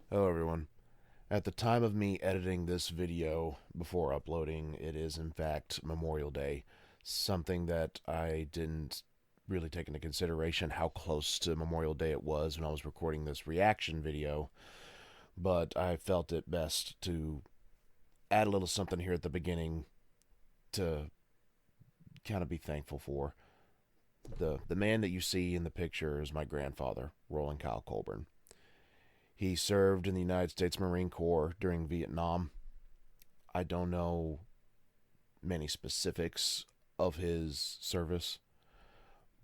Hello everyone. At the time of me editing this video before uploading, it is in fact Memorial Day. Something that I didn't really take into consideration how close to Memorial Day it was when I was recording this reaction video, but I felt it best to add a little something here at the beginning to kind of be thankful for. The man that you see in the picture is my grandfather, Roland Kyle Colburn. He served in the United States Marine Corps during Vietnam. I don't know many specifics of his service,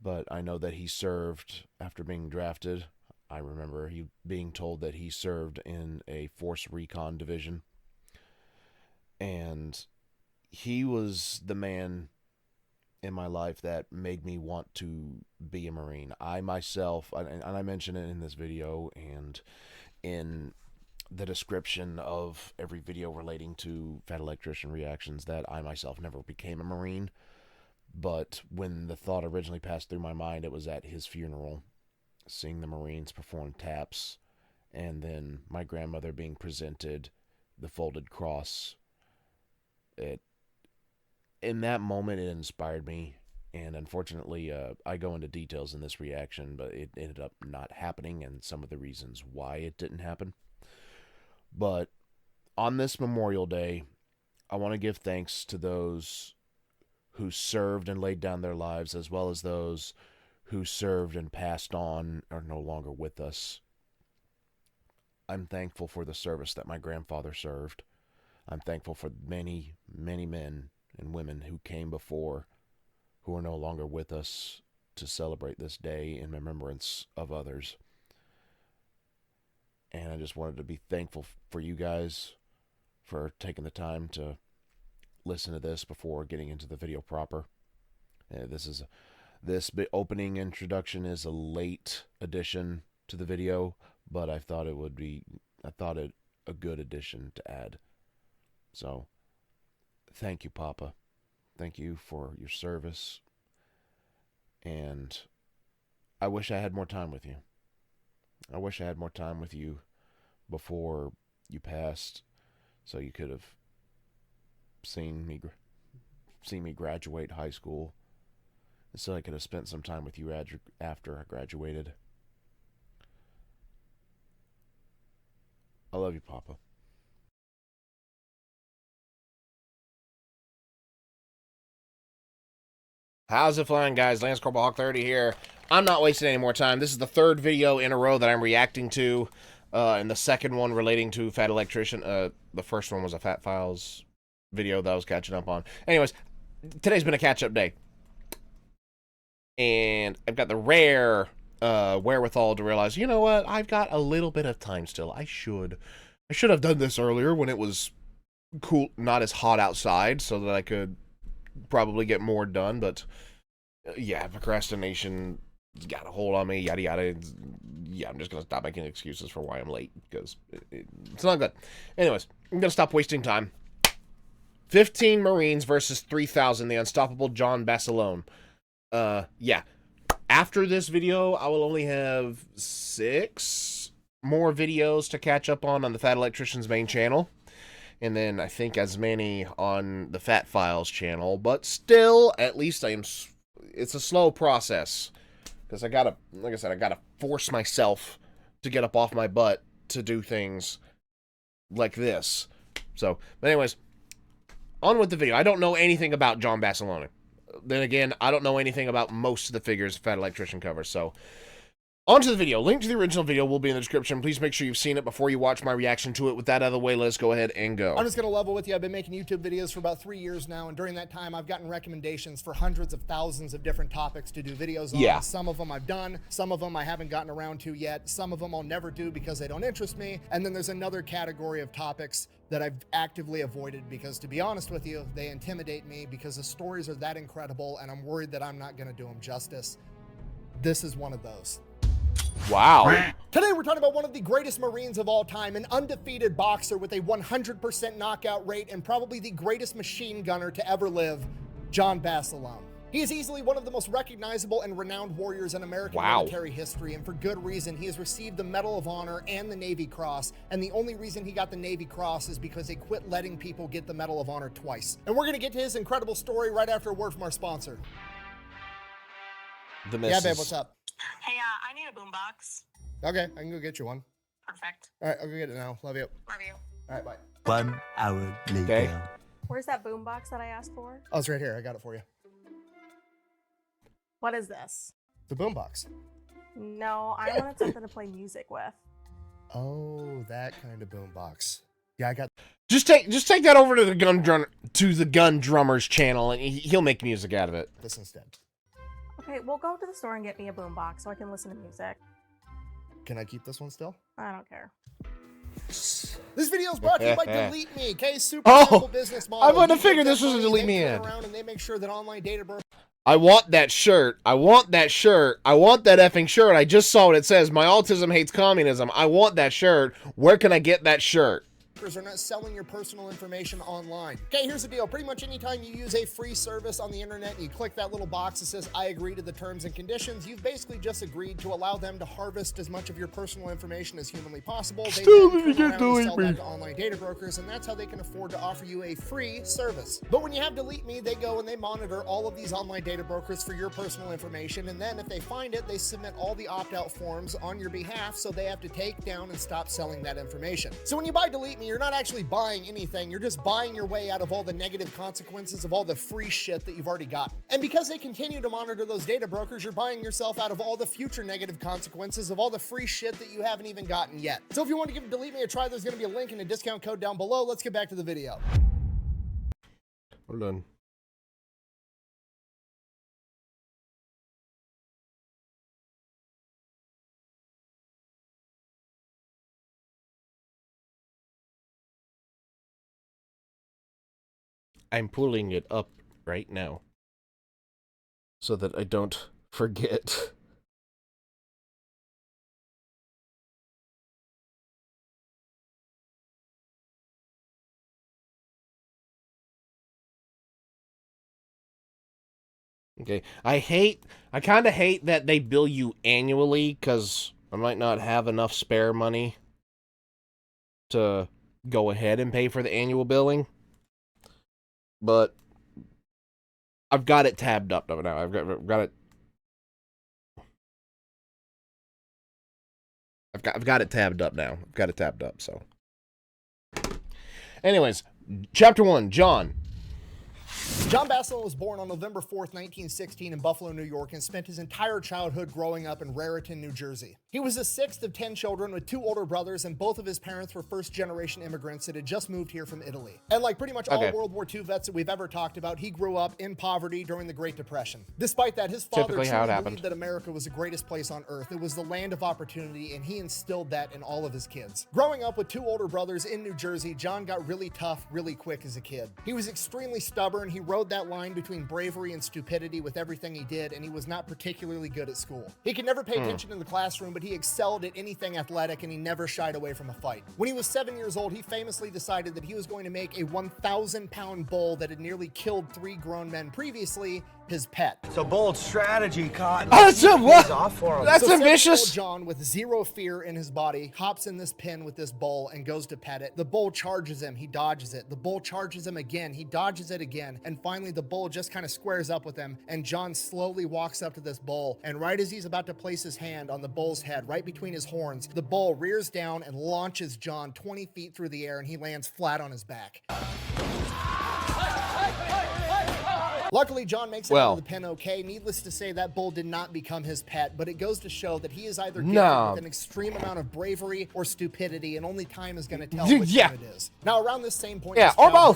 but I know that he served after being drafted. I remember he being told that he served in a force recon division. And he was the man in my life that made me want to be a Marine. I myself, and I mention it in this video and in the description of every video relating to Fat Electrician reactions, that I myself never became a Marine. But when the thought originally passed through my mind, it was at his funeral, seeing the Marines perform taps, and then my grandmother being presented the folded cross. In that moment, it inspired me, and unfortunately, I go into details in this reaction, but it ended up not happening, and some of the reasons why it didn't happen. But on this Memorial Day, I want to give thanks to those who served and laid down their lives, as well as those who served and passed on are no longer with us. I'm thankful for the service that my grandfather served. I'm thankful for many, many men and women who came before, who are no longer with us, to celebrate this day in remembrance of others. And I just wanted to be thankful for you guys for taking the time to listen to this before getting into the video proper. This opening introduction is a late addition to the video, but I thought it a good addition to add. So, thank you, Papa. Thank you for your service. And I wish I had more time with you. I wish I had more time with you before you passed, so you could have seen me graduate high school, and so I could have spent some time with you after I graduated. I love you, Papa. How's it flying, guys? Lance Corporal Hawk 30 here. I'm not wasting any more time. This is the third video in a row that I'm reacting to, and the second one relating to Fat Electrician. The first one was a Fat Files video that I was catching up on. Anyways, today's been a catch-up day, and I've got the rare wherewithal to realize, you know what? I've got a little bit of time still. I should have done this earlier when it was cool, not as hot outside, so that I could probably get more done. But yeah, procrastination got a hold on me, yada yada. Yeah, I'm just gonna stop making excuses for why I'm late, because it's not good. Anyways, I'm gonna stop wasting time. 15 Marines versus 3,000, the unstoppable John Basilone. Yeah, after this video, I will only have 6 more videos to catch up on the Fat Electrician's main channel, and then I think as many on the Fat Files channel. But still, at least it's a slow process, because I gotta, like I said, I gotta force myself to get up off my butt to do things like this. So, but anyways, on with the video. I don't know anything about John Basilone. Then again, I don't know anything about most of the figures Fat Electrician covers. So, on to the video. Link to the original video will be in the description. Please make sure you've seen it before you watch my reaction to it. With that out of the way, let's go ahead and go. I'm just going to level with you. I've been making YouTube videos for about 3 years now, and during that time, I've gotten recommendations for hundreds of thousands of different topics to do videos on. Yeah. Some of them I've done, some of them I haven't gotten around to yet, some of them I'll never do because they don't interest me, and then there's another category of topics that I've actively avoided because, to be honest with you, they intimidate me because the stories are that incredible, and I'm worried that I'm not going to do them justice. This is one of those. Wow. Today we're talking about one of the greatest Marines of all time, an undefeated boxer with a 100% knockout rate, and probably the greatest machine gunner to ever live, John Basilone. He is easily one of the most recognizable and renowned warriors in American military history, and for good reason. He has received the Medal of Honor and the Navy Cross, and the only reason he got the Navy Cross is because they quit letting people get the Medal of Honor twice. And we're gonna get to his incredible story right after a word from our sponsor. The missus. Yeah, babe, what's up? Hey, I need a boombox. Okay, I can go get you one. Perfect. All right, I'll go get it now. Love you. Love you. All right, bye. 1 hour later. Okay. Where's that boombox that I asked for? Oh, it's right here. I got it for you. What is this? The boombox. No, I wanted something to play music with. Oh, that kind of boombox. Yeah, I got. Just take that over to the gun drummer's channel, and he'll make music out of it. this instead. Okay, we'll go to the store and get me a boombox so I can listen to music. Can I keep this one still? I don't care. This video is brought to you by Delete Me, K's super Oh, simple business model. I wouldn't have You figured get this that was a money, Delete they Me turn ad. around and they make sure that online data brokers. I want that shirt. I want that shirt. I want that effing shirt. I just saw what it says. My autism hates communism. I want that shirt. Where can I get that shirt? Are not selling your personal information online. Okay, here's the deal. Pretty much anytime you use a free service on the internet and you click that little box that says I agree to the terms and conditions, you've basically just agreed to allow them to harvest as much of your personal information as humanly possible. They Still then didn't turn get around and Delete sell Me. that to online data brokers, and that's how they can afford to offer you a free service. But when you have Delete Me, they go and they monitor all of these online data brokers for your personal information, and then if they find it, they submit all the opt-out forms on your behalf, so they have to take down and stop selling that information. So when you buy Delete Me, you're not actually buying anything, you're just buying your way out of all the negative consequences of all the free shit that you've already gotten. And because they continue to monitor those data brokers, you're buying yourself out of all the future negative consequences of all the free shit that you haven't even gotten yet. So if you want to give Delete Me a try, there's going to be a link and a discount code down below. Let's get back to the video. We're done. I'm pulling it up right now so that I don't forget. Okay, I kind of hate that they bill you annually, because I might not have enough spare money to go ahead and pay for the annual billing. But I've got it tabbed up now. I've got it. I've got it tabbed up now. I've got it tabbed up. So, anyways, chapter 1, John. John Basilone was born on November 4th, 1916 in Buffalo, New York, and spent his entire childhood growing up in Raritan, New Jersey. He was the sixth of 10 children with 2 older brothers, and both of his parents were first-generation immigrants that had just moved here from Italy. And like pretty much all World War II vets that we've ever talked about, he grew up in poverty during the Great Depression. Despite that, his father truly believed that America was the greatest place on earth. It was the land of opportunity, and he instilled that in all of his kids. Growing up with 2 older brothers in New Jersey, John got really tough really quick as a kid. He was extremely stubborn. He rode that line between bravery and stupidity with everything he did, and he was not particularly good at school. He could never pay attention in the classroom, but he excelled at anything athletic, and he never shied away from a fight. When he was 7 years old, he famously decided that he was going to make a 1,000-pound bull that had nearly killed 3 grown men previously his pet. It's a bold strategy, Cotton. Oh, that's a what? That's So ambitious. John, with zero fear in his body, hops in this pen with this bull and goes to pet it. The bull charges him. He dodges it. The bull charges him again. He dodges it again. And finally, the bull just kind of squares up with him. And John slowly walks up to this bull. And right as he's about to place his hand on the bull's head, right between his horns, the bull rears down and launches John 20 feet through the air, and he lands flat on his back. Luckily, John makes it out of the pen okay. Needless to say, that bull did not become his pet, but it goes to show that he is either gifted with an extreme amount of bravery or stupidity, and only time is going to tell which one it is. Now, around this same point,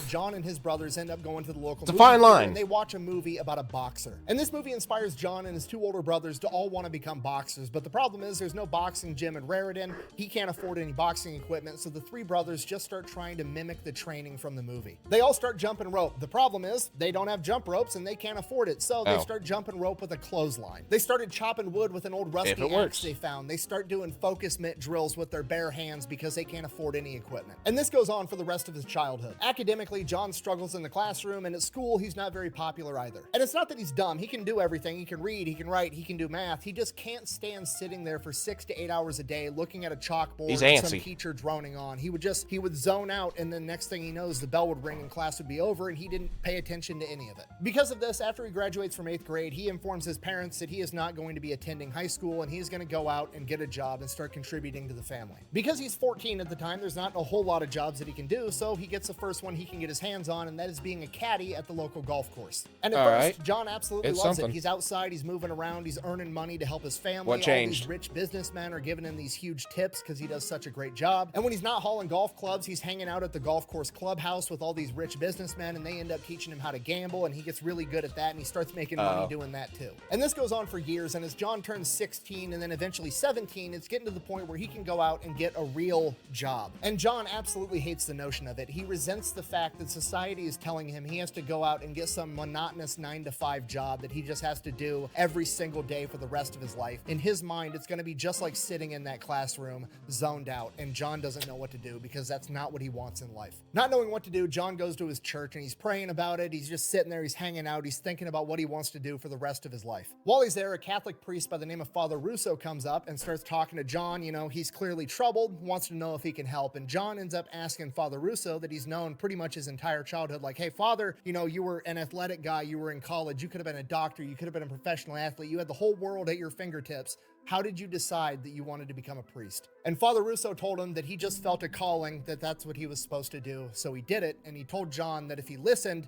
John and his brothers end up going to the local movie theater, and they watch a movie about a boxer. And this movie inspires John and his 2 older brothers to all want to become boxers, but the problem is there's no boxing gym in Raritan. He can't afford any boxing equipment, so the 3 brothers just start trying to mimic the training from the movie. They all start jumping rope. The problem is they don't have jump rope, ropes and they can't afford it. So they start jumping rope with a clothesline. They started chopping wood with an old rusty axe they found. They start doing focus mitt drills with their bare hands because they can't afford any equipment. And this goes on for the rest of his childhood. Academically, John struggles in the classroom, and at school, he's not very popular either. And it's not that he's dumb. He can do everything. He can read, he can write, he can do math. He just can't stand sitting there for 6 to 8 hours a day looking at a chalkboard with some teacher droning on. He would zone out, and then next thing he knows, the bell would ring and class would be over, and he didn't pay attention to any of it. Because of this, after he graduates from 8th grade, he informs his parents that he is not going to be attending high school, and he's going to go out and get a job and start contributing to the family. Because he's 14 at the time, there's not a whole lot of jobs that he can do, so he gets the first one he can get his hands on, and that is being a caddy at the local golf course. And at first, John absolutely loves it. He's outside, he's moving around, he's earning money to help his family. What changed? All these rich businessmen are giving him these huge tips because he does such a great job. And when he's not hauling golf clubs, he's hanging out at the golf course clubhouse with all these rich businessmen, and they end up teaching him how to gamble, and he gets really good at that, and he starts making money doing that too. And this goes on for years, and as John turns 16 and then eventually 17, it's getting to the point where he can go out and get a real job. And John absolutely hates the notion of it. He resents the fact that society is telling him he has to go out and get some monotonous 9-to-5 job that he just has to do every single day for the rest of his life. In his mind, it's going to be just like sitting in that classroom, zoned out, and John doesn't know what to do because that's not what he wants in life. Not knowing what to do, John goes to his church and he's praying about it. He's just sitting there, he's hanging out, he's thinking about what he wants to do for the rest of his life. While he's there, a Catholic priest by the name of Father Russo comes up and starts talking to John. You know, he's clearly troubled, wants to know if he can help, and John ends up asking Father Russo that he's known pretty much his entire childhood, like, hey, Father, you know, you were an athletic guy, you were in college, you could have been a doctor, you could have been a professional athlete, you had the whole world at your fingertips. How did you decide that you wanted to become a priest? And Father Russo told him that he just felt a calling, that that's what he was supposed to do, so he did it, and he told John that if he listened,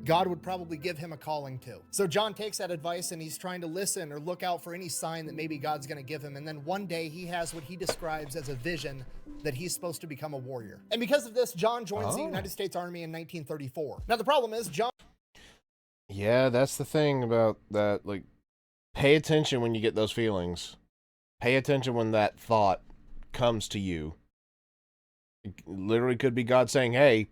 God would probably give him a calling too. So John takes that advice and he's trying to listen or look out for any sign that maybe God's going to give him. And then one day he has what he describes as a vision that he's supposed to become a warrior. And because of this, John joins the United States Army in 1934. Now, the problem is John... Yeah, that's the thing about that. Like, pay attention when you get those feelings. Pay attention when that thought comes to you. It literally could be God saying, hey,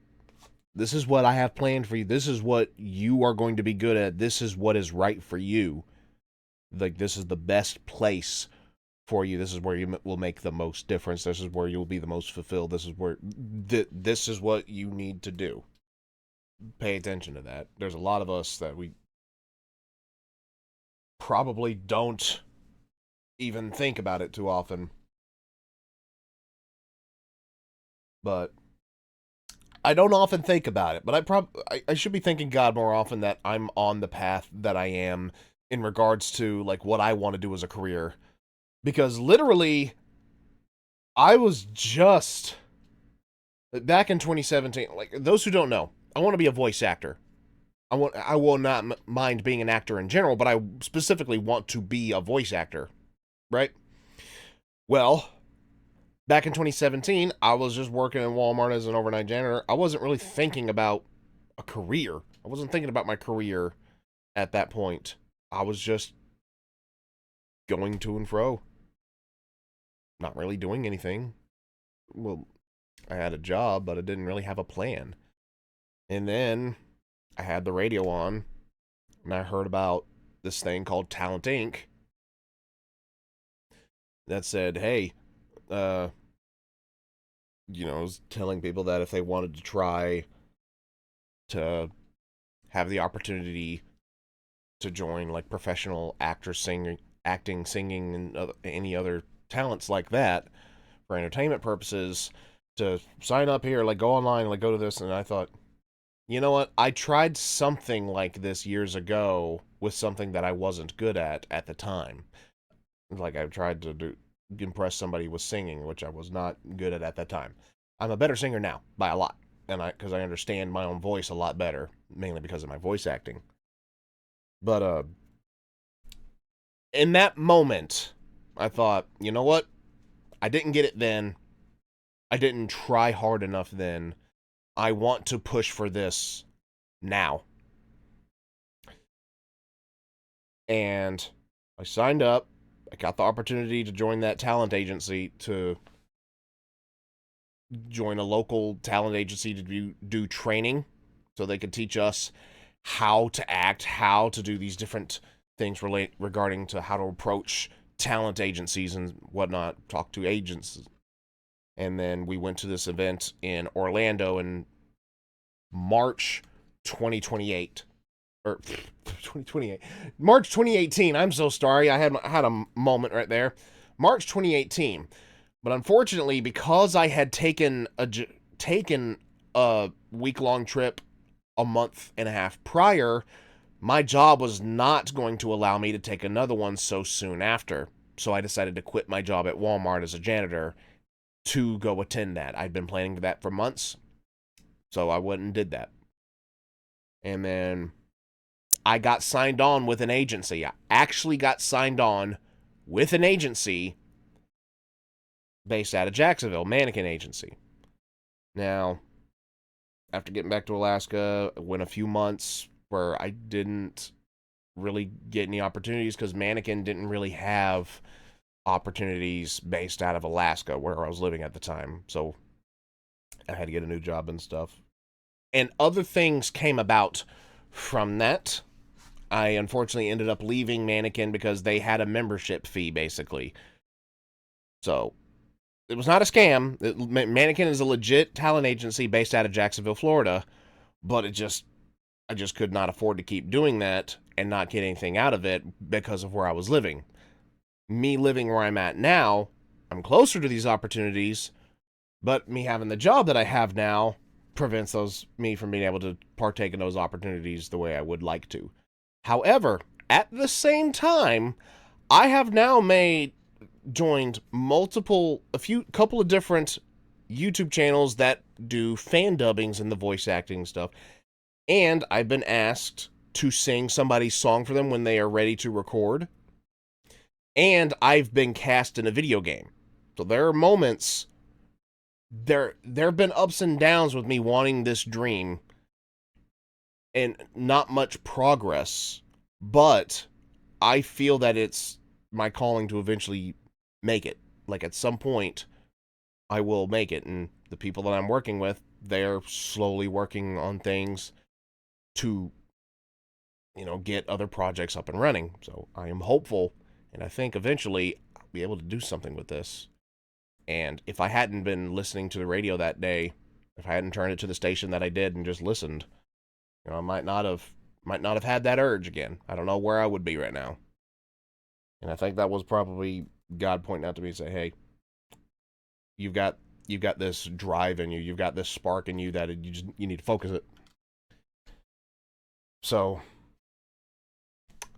this is what I have planned for you. This is what you are going to be good at. This is what is right for you. Like, this is the best place for you. This is where you will make the most difference. This is where you'll be the most fulfilled. This is where, this is what you need to do. Pay attention to that. There's a lot of us that we probably don't even think about it too often. But I don't often think about it, but I should be thanking God more often that I'm on the path that I am in regards to like what I want to do as a career. Because literally, I was just back in 2017. Like, those who don't know, I want to be a voice actor. I will not mind being an actor in general, but I specifically want to be a voice actor, right? Well, back in 2017, I was just working in Walmart as an overnight janitor. I wasn't really thinking about a career. I wasn't thinking about my career at that point. I was just going to and fro. Not really doing anything. Well, I had a job, but I didn't really have a plan. And then I had the radio on, and I heard about this thing called Talent Inc. that said, hey, you know, was telling people that if they wanted to try to have the opportunity to join like professional actors, acting, singing, and any other talents like that for entertainment purposes, to sign up here, like go online, like go to this. And I thought, you know what? I tried something like this years ago with something that I wasn't good at the time. Like I tried to impress somebody with singing, which I was not good at that time. I'm a better singer now by a lot, and because I understand my own voice a lot better, mainly because of my voice acting. But in that moment, I thought, you know what? I didn't get it then. I didn't try hard enough then. I want to push for this now. And I signed up. I got the opportunity to join that talent agency, to join a local talent agency to do training so they could teach us how to act, how to do these different things regarding to how to approach talent agencies and whatnot, talk to agents. And then we went to this event in Orlando in March 2028. Or 2028. March 2018. I'm so sorry. I had a moment right there. March 2018. But unfortunately, because I had taken a week-long trip a month and a half prior, my job was not going to allow me to take another one so soon after. So I decided to quit my job at Walmart as a janitor to go attend that. I'd been planning for that for months, so I went and did that. And then I got signed on with an agency. I actually got signed on with an agency based out of Jacksonville, mannequin agency. Now, after getting back to Alaska, went a few months where I didn't really get any opportunities because mannequin didn't really have opportunities based out of Alaska where I was living at the time. So I had to get a new job and stuff. And other things came about from that. I unfortunately ended up leaving mannequin because they had a membership fee, basically. So it was not a scam. Mannequin is a legit talent agency based out of Jacksonville, Florida, but I just could not afford to keep doing that and not get anything out of it because of where I was living. Me living where I'm at now, I'm closer to these opportunities, but me having the job that I have now prevents me from being able to partake in those opportunities the way I would like to. However, at the same time, I have now joined couple of different YouTube channels that do fan dubbings and the voice acting stuff. And I've been asked to sing somebody's song for them when they are ready to record. And I've been cast in a video game. So there are moments, there have been ups and downs with me wanting this dream and not much progress, but I feel that it's my calling to eventually make it. Like at some point, I will make it. And the people that I'm working with, they're slowly working on things to, get other projects up and running. So I am hopeful, and I think eventually I'll be able to do something with this. And if I hadn't been listening to the radio that day, if I hadn't turned it to the station that I did and just listened, I might not have had that urge again. I don't know where I would be right now. And I think that was probably God pointing out to me and say, hey, you've got this drive in you, you've got this spark in you that you need to focus it. So,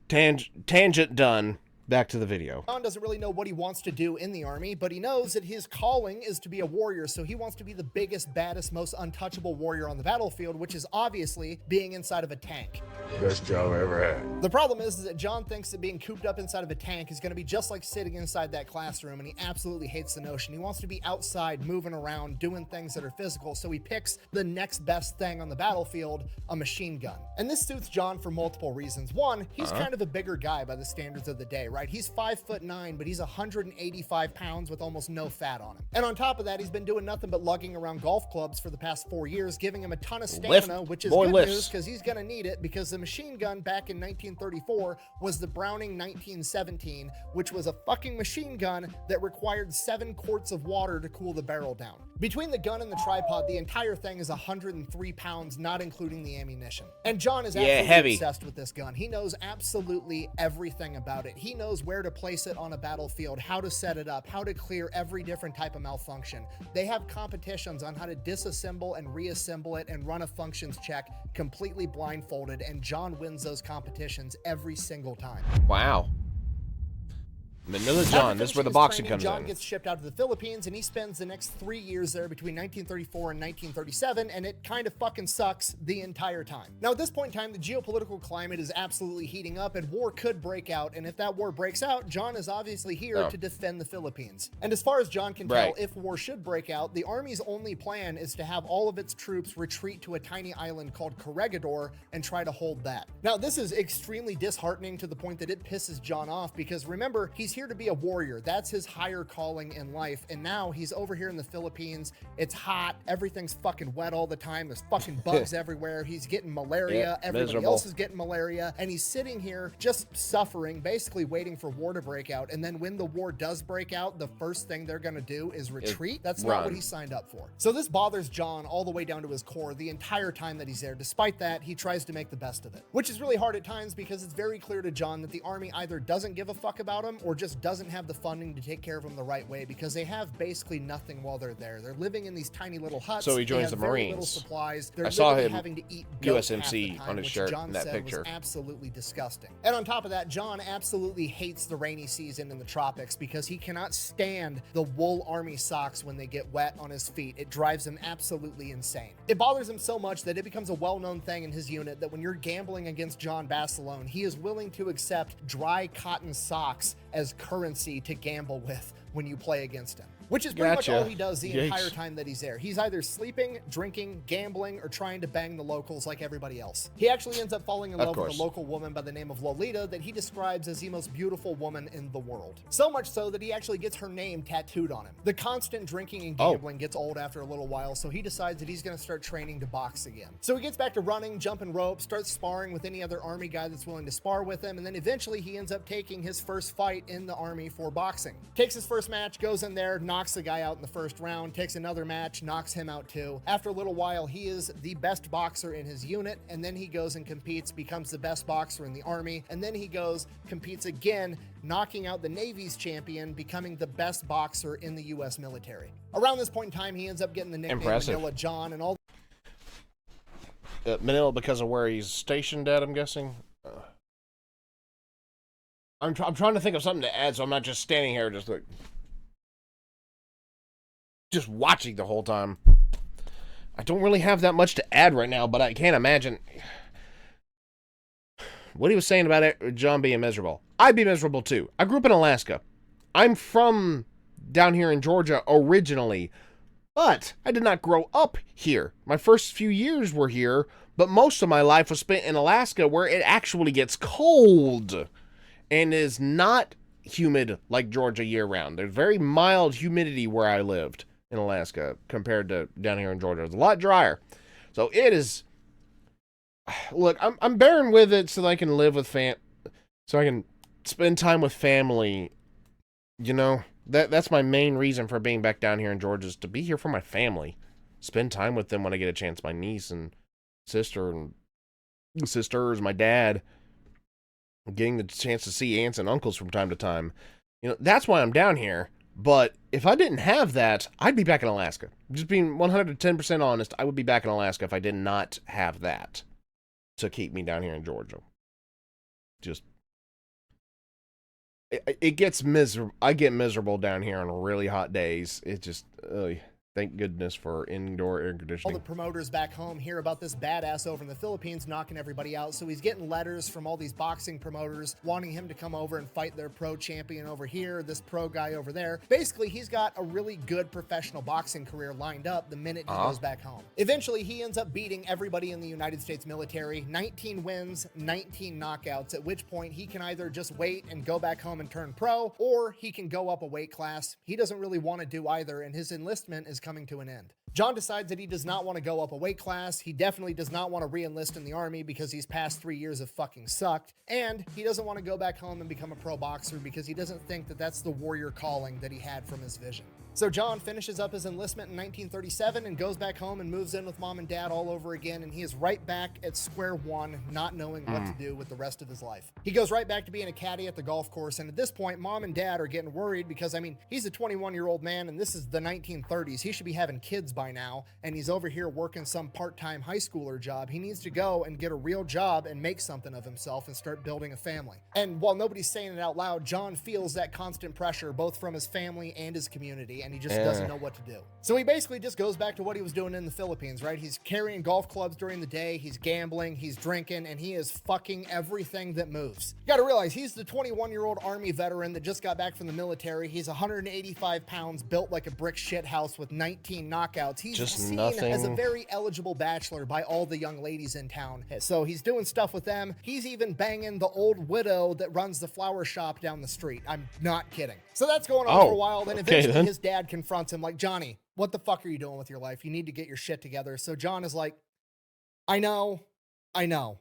tangent done. Back to the video. John doesn't really know what he wants to do in the army, but he knows that his calling is to be a warrior, so he wants to be the biggest, baddest, most untouchable warrior on the battlefield, which is obviously being inside of a tank. Best job I ever had. The problem is that John thinks that being cooped up inside of a tank is going to be just like sitting inside that classroom, and he absolutely hates the notion. He wants to be outside, moving around, doing things that are physical, so he picks the next best thing on the battlefield, a machine gun. And this suits John for multiple reasons. One, he's kind of a bigger guy by the standards of the day, right? He's 5'9", but he's 185 pounds with almost no fat on him. And on top of that, he's been doing nothing but lugging around golf clubs for the past 4 years, giving him a ton of stamina, which is good news because he's going to need it, because the machine gun back in 1934 was the Browning 1917, which was a fucking machine gun that required 7 quarts of water to cool the barrel down. Between the gun and the tripod, the entire thing is 103 pounds, not including the ammunition. And John is absolutely obsessed with this gun. He knows absolutely everything about it. He knows where to place it on a battlefield, how to set it up, how to clear every different type of malfunction. They have competitions on how to disassemble and reassemble it and run a functions check completely blindfolded, and John wins those competitions every single time. Wow. Manila John, this is where the boxing comes in. John gets shipped out to the Philippines, and he spends the next 3 years there between 1934 and 1937, and it kind of fucking sucks the entire time. Now, at this point in time, the geopolitical climate is absolutely heating up, and war could break out, and if that war breaks out, John is obviously here to defend the Philippines. And as far as John can tell, if war should break out, the Army's only plan is to have all of its troops retreat to a tiny island called Corregidor and try to hold that. Now, this is extremely disheartening to the point that it pisses John off, because remember, he's here to be a warrior. That's his higher calling in life. And now he's over here in the Philippines. It's hot. Everything's fucking wet all the time. There's fucking bugs everywhere. He's getting malaria. Everybody miserable. else is getting malaria. And he's sitting here just suffering, basically waiting for war to break out. And then when the war does break out, the first thing they're going to do is retreat. That's not what he signed up for. So this bothers John all the way down to his core the entire time that he's there. Despite that, he tries to make the best of it, which is really hard at times because it's very clear to John that the army either doesn't give a fuck about him or just doesn't have the funding to take care of him the right way, because they have basically nothing while they're there. They're living in these tiny little huts. So he joins the very Marines. Little supplies. They're I saw literally him having to eat goat half the USMC time, on his which shirt John in that said picture. was absolutely disgusting. And on top of that, John absolutely hates the rainy season in the tropics because he cannot stand the wool army socks when they get wet on his feet. It drives him absolutely insane. It bothers him so much that it becomes a well-known thing in his unit that when you're gambling against John Basilone, he is willing to accept dry cotton socks as currency to gamble with when you play against him. Which is pretty much all he does the entire time that he's there. He's either sleeping, drinking, gambling, or trying to bang the locals like everybody else. He actually ends up falling in love with a local woman by the name of Lolita that he describes as the most beautiful woman in the world. So much so that he actually gets her name tattooed on him. The constant drinking and gambling gets old after a little while, so he decides that he's going to start training to box again. So he gets back to running, jumping rope, starts sparring with any other army guy that's willing to spar with him, and then eventually he ends up taking his first fight in the army for boxing. Takes his first match, goes in there, knocks the guy out in the first round, takes another match, knocks him out too. After a little while, he is the best boxer in his unit, and then he goes and competes, becomes the best boxer in the army, and then he goes, competes again, knocking out the Navy's champion, becoming the best boxer in the U.S. military. Around this point in time, he ends up getting the nickname Manila John and all. Manila because of where he's stationed at, I'm guessing. I'm trying to think of something to add, so I'm not just standing here just watching the whole time. I don't really have that much to add right now, but I can't imagine what he was saying about it, John being miserable. I'd be miserable too. I grew up in Alaska. I'm from down here in Georgia originally, but I did not grow up here. My first few years were here, but most of my life was spent in Alaska, where it actually gets cold and is not humid like Georgia year-round. There's very mild humidity where I lived in Alaska compared to down here in Georgia. It's a lot drier. So it is... Look, I'm bearing with it so that I can live with so I can spend time with family. You know, that's my main reason for being back down here in Georgia, is to be here for my family. Spend time with them when I get a chance. My niece and sister and sisters, my dad. Getting the chance to see aunts and uncles from time to time. You know, that's why I'm down here. But if I didn't have that, I'd be back in Alaska. Just being 110% honest, I would be back in Alaska if I did not have that to keep me down here in Georgia. Just, it gets miserable. I get miserable down here on really hot days. It just, thank goodness for indoor air conditioning. All the promoters back home hear about this badass over in the Philippines knocking everybody out, so he's getting letters from all these boxing promoters wanting him to come over and fight their pro champion over here, this pro guy over there. Basically, he's got a really good professional boxing career lined up the minute he goes back home. Eventually, he ends up beating everybody in the United States military, 19 wins, 19 knockouts, at which point he can either just wait and go back home and turn pro, or he can go up a weight class. He doesn't really want to do either, and his enlistment is coming to an end. John decides that he does not want to go up a weight class. He definitely does not want to re-enlist in the army because he's past 3 years of fucking sucked. And he doesn't want to go back home and become a pro boxer because he doesn't think that that's the warrior calling that he had from his vision. So John finishes up his enlistment in 1937 and goes back home and moves in with mom and dad all over again, and he is right back at square one, not knowing what to do with the rest of his life. He goes right back to being a caddy at the golf course, and at this point, mom and dad are getting worried because, I mean, he's a 21-year-old man, and this is the 1930s. He should be having kids by now, and he's over here working some part-time high schooler job. He needs to go and get a real job and make something of himself and start building a family. And while nobody's saying it out loud, John feels that constant pressure both from his family and his community. and he just doesn't know what to do. So he basically just goes back to what he was doing in the Philippines, right? He's carrying golf clubs during the day, he's gambling, he's drinking, and he is fucking everything that moves. You gotta realize, he's the 21-year-old Army veteran that just got back from the military. He's 185 pounds, built like a brick shit house with 19 knockouts. He's Just seen nothing. as a very eligible bachelor by all the young ladies in town. So he's doing stuff with them. He's even banging the old widow that runs the flower shop down the street. I'm not kidding. So that's going on for a while. Then okay, eventually his dad confronts him like, Johnny, what the fuck are you doing with your life? You need to get your shit together. So John is like, I know.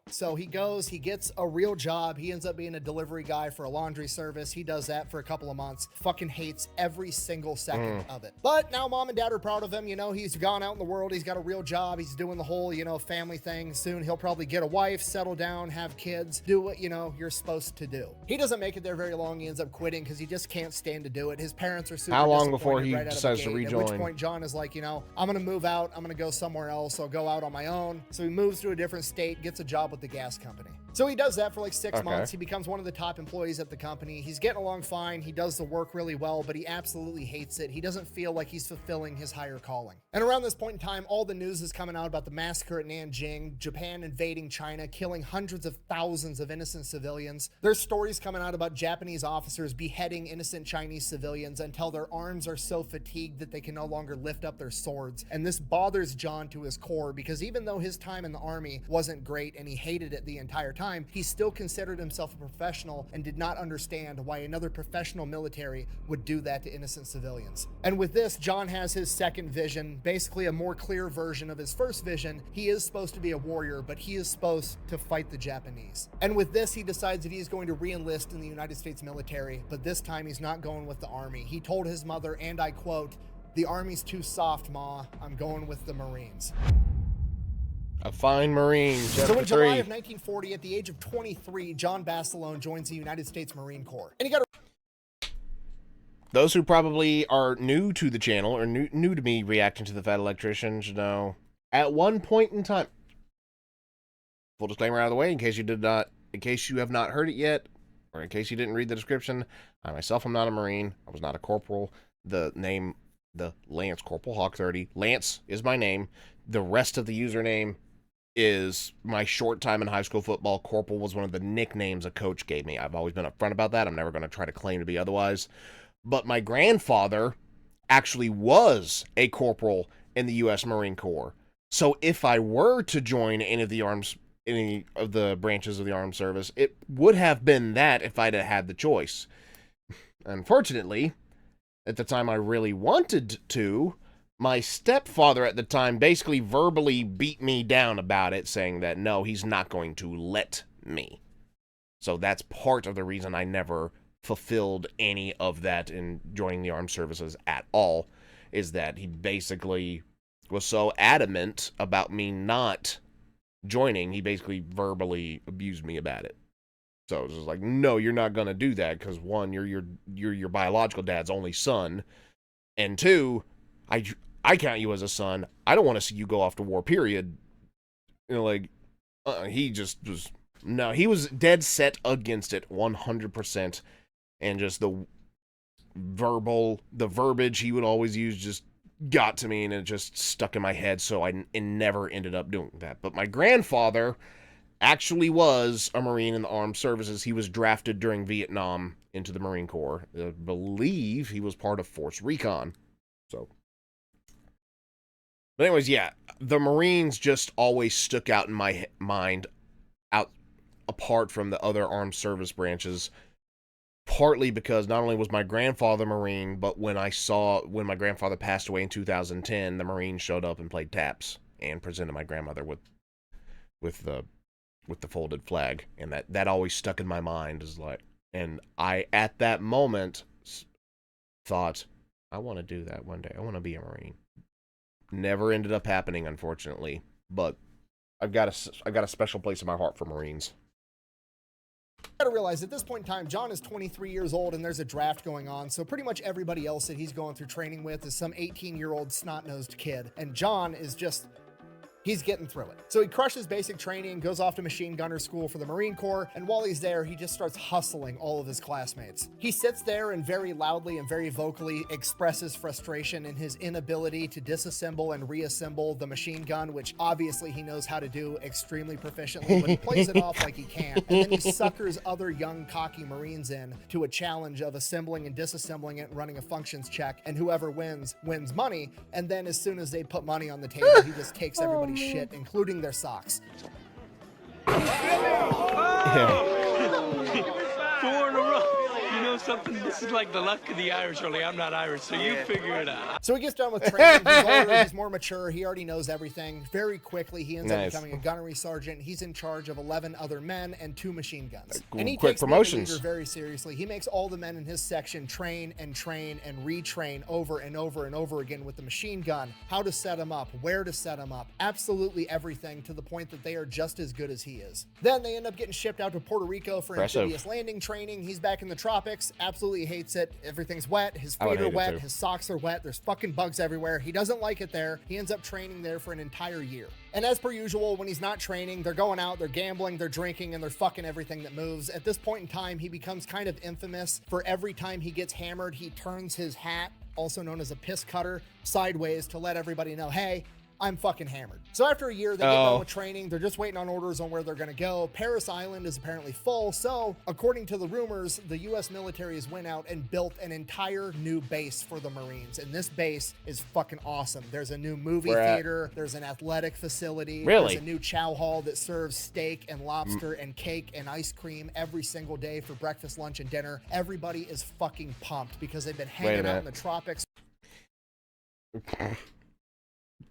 So he goes, he gets a real job. He ends up being a delivery guy for a laundry service. He does that for a couple of months. Fucking hates every single second of it. But now mom and dad are proud of him. You know, he's gone out in the world. He's got a real job. He's doing the whole, you know, family thing. Soon he'll probably get a wife, settle down, have kids, do what, you know, you're supposed to do. He doesn't make it there very long. He ends up quitting because he just can't stand to do it. His parents are super How long before disappointed he right out of the decides to gate, rejoin? At which point John is like, you know, I'm going to move out. I'm going to go somewhere else. I'll go out on my own. So he moves to a different state, gets a job with the gas company. So he does that for like 6 months. He becomes one of the top employees at the company. He's getting along fine. He does the work really well, but he absolutely hates it. He doesn't feel like he's fulfilling his higher calling. And around this point in time, all the news is coming out about the massacre at Nanjing, Japan invading China, killing hundreds of thousands of innocent civilians. There's stories coming out about Japanese officers beheading innocent Chinese civilians until their arms are so fatigued that they can no longer lift up their swords. And this bothers John to his core because even though his time in the army wasn't great and he hated it the entire time, he still considered himself a professional and did not understand why another professional military would do that to innocent civilians. And with this, John has his second vision, basically a more clear version of his first vision. He is supposed to be a warrior, but he is supposed to fight the Japanese. And with this, he decides that he's going to re-enlist in the United States military, but this time he's not going with the Army. He told his mother, and I quote, "The Army's too soft, Ma. I'm going with the Marines." A fine Marine. So in July of 1940, at the age of 23, John Basilone joins the United States Marine Corps. And he got Those who probably are new to the channel or new to me reacting to the Fat Electrician should know, at one point in time, full disclaimer out of the way, in case you have not heard it yet, or in case you didn't read the description, I myself am not a Marine. I was not a corporal. The Lance, Corporal Hawk 30. Lance is my name. The rest of the username is my short time in high school football. Corporal was one of the nicknames a coach gave me. I've always been upfront about that. I'm never going to try to claim to be otherwise. But my grandfather actually was a corporal in the U.S. Marine Corps. So if I were to join any of the branches of the armed service, it would have been that if I'd have had the choice. Unfortunately, at the time I really wanted to, my stepfather at the time basically verbally beat me down about it, saying that no, he's not going to let me. So that's part of the reason I never fulfilled any of that in joining the armed services at all, is that he basically was so adamant about me not joining, he basically verbally abused me about it. So it was just like, no, you're not going to do that, because one, you're your biological dad's only son, and two, I count you as a son. I don't want to see you go off to war, period. You know, like, he just was, no, he was dead set against it, 100%, and just the verbiage he would always use just got to me, and it just stuck in my head, so it never ended up doing that. But my grandfather actually was a Marine in the armed services. He was drafted during Vietnam into the Marine Corps. I believe he was part of Force Recon. So, but anyways, yeah, the Marines just always stuck out in my mind, apart from the other armed service branches, partly because not only was my grandfather Marine, but when my grandfather passed away in 2010, the Marines showed up and played taps and presented my grandmother with the folded flag, and that always stuck in my mind, is like, and I at that moment thought, I want to do that one day. I want to be a Marine. Never ended up happening, unfortunately, but I've got a special place in my heart for Marines. You gotta realize at this point in time, John is 23 years old and there's a draft going on. So pretty much everybody else that he's going through training with is some 18-year-old snot-nosed kid. And John is just He's getting through it. So he crushes basic training, goes off to machine gunner school for the Marine Corps, and while he's there, he just starts hustling all of his classmates. He sits there and very loudly and very vocally expresses frustration in his inability to disassemble and reassemble the machine gun, which obviously he knows how to do extremely proficiently, but he plays it off like he can. And then he suckers other young, cocky Marines in to a challenge of assembling and disassembling it and running a functions check, and whoever wins money. And then as soon as they put money on the table, he just takes everybody's shit, including their socks. Four in a row. You know something? This is like the luck of the Irish, only I'm not Irish, so you figure it out. So he gets done with training. He's older, he's more mature, he already knows everything. Very quickly, he ends up becoming a gunnery sergeant. He's in charge of 11 other men and 2 machine guns. And he takes being a leader very seriously. He makes all the men in his section train and retrain over and over and over again with the machine gun, how to set them up, where to set them up, absolutely everything, to the point that they are just as good as he is. Then they end up getting shipped out to Puerto Rico for amphibious landing training. He's back in the tropics, absolutely hates it. Everything's wet, his feet are wet, his socks are wet, there's fucking bugs everywhere. He doesn't like it there. He ends up training there for an entire year. And as per usual, when he's not training, they're going out, they're gambling, they're drinking, and they're fucking everything that moves. At this point in time, he becomes kind of infamous for every time he gets hammered, he turns his hat, also known as a piss cutter, sideways to let everybody know, hey, I'm fucking hammered. So after a year, they get done with training. They're just waiting on orders on where they're going to go. Paris Island is apparently full. So according to the rumors, the U.S. military has went out and built an entire new base for the Marines. And this base is fucking awesome. There's a new movie theater. There's an athletic facility. There's a new chow hall that serves steak and lobster and cake and ice cream every single day for breakfast, lunch, and dinner. Everybody is fucking pumped because they've been hanging out in the tropics.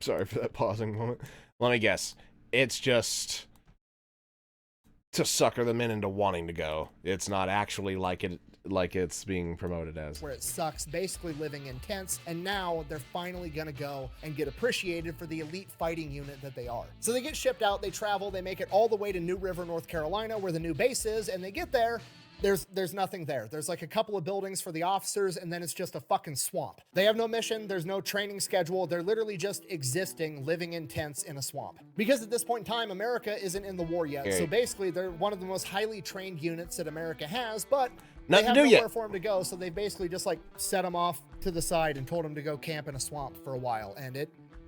Sorry for that pausing moment. Let me guess. It's just to sucker them into wanting to go. It's not actually like it's being promoted as. Where it sucks, basically living in tents, and now they're finally gonna go and get appreciated for the elite fighting unit that they are. So they get shipped out, they travel, they make it all the way to New River, North Carolina, where the new base is, and they get there. There's nothing there. There's like a couple of buildings for the officers, and then it's just a fucking swamp. They have no mission. There's no training schedule. They're literally just existing, living in tents in a swamp. Because at this point in time, America isn't in the war yet. So basically, they're one of the most highly trained units that America has, but they have nowhere for them to go. So they basically just like set them off to the side and told them to go camp in a swamp for a while. And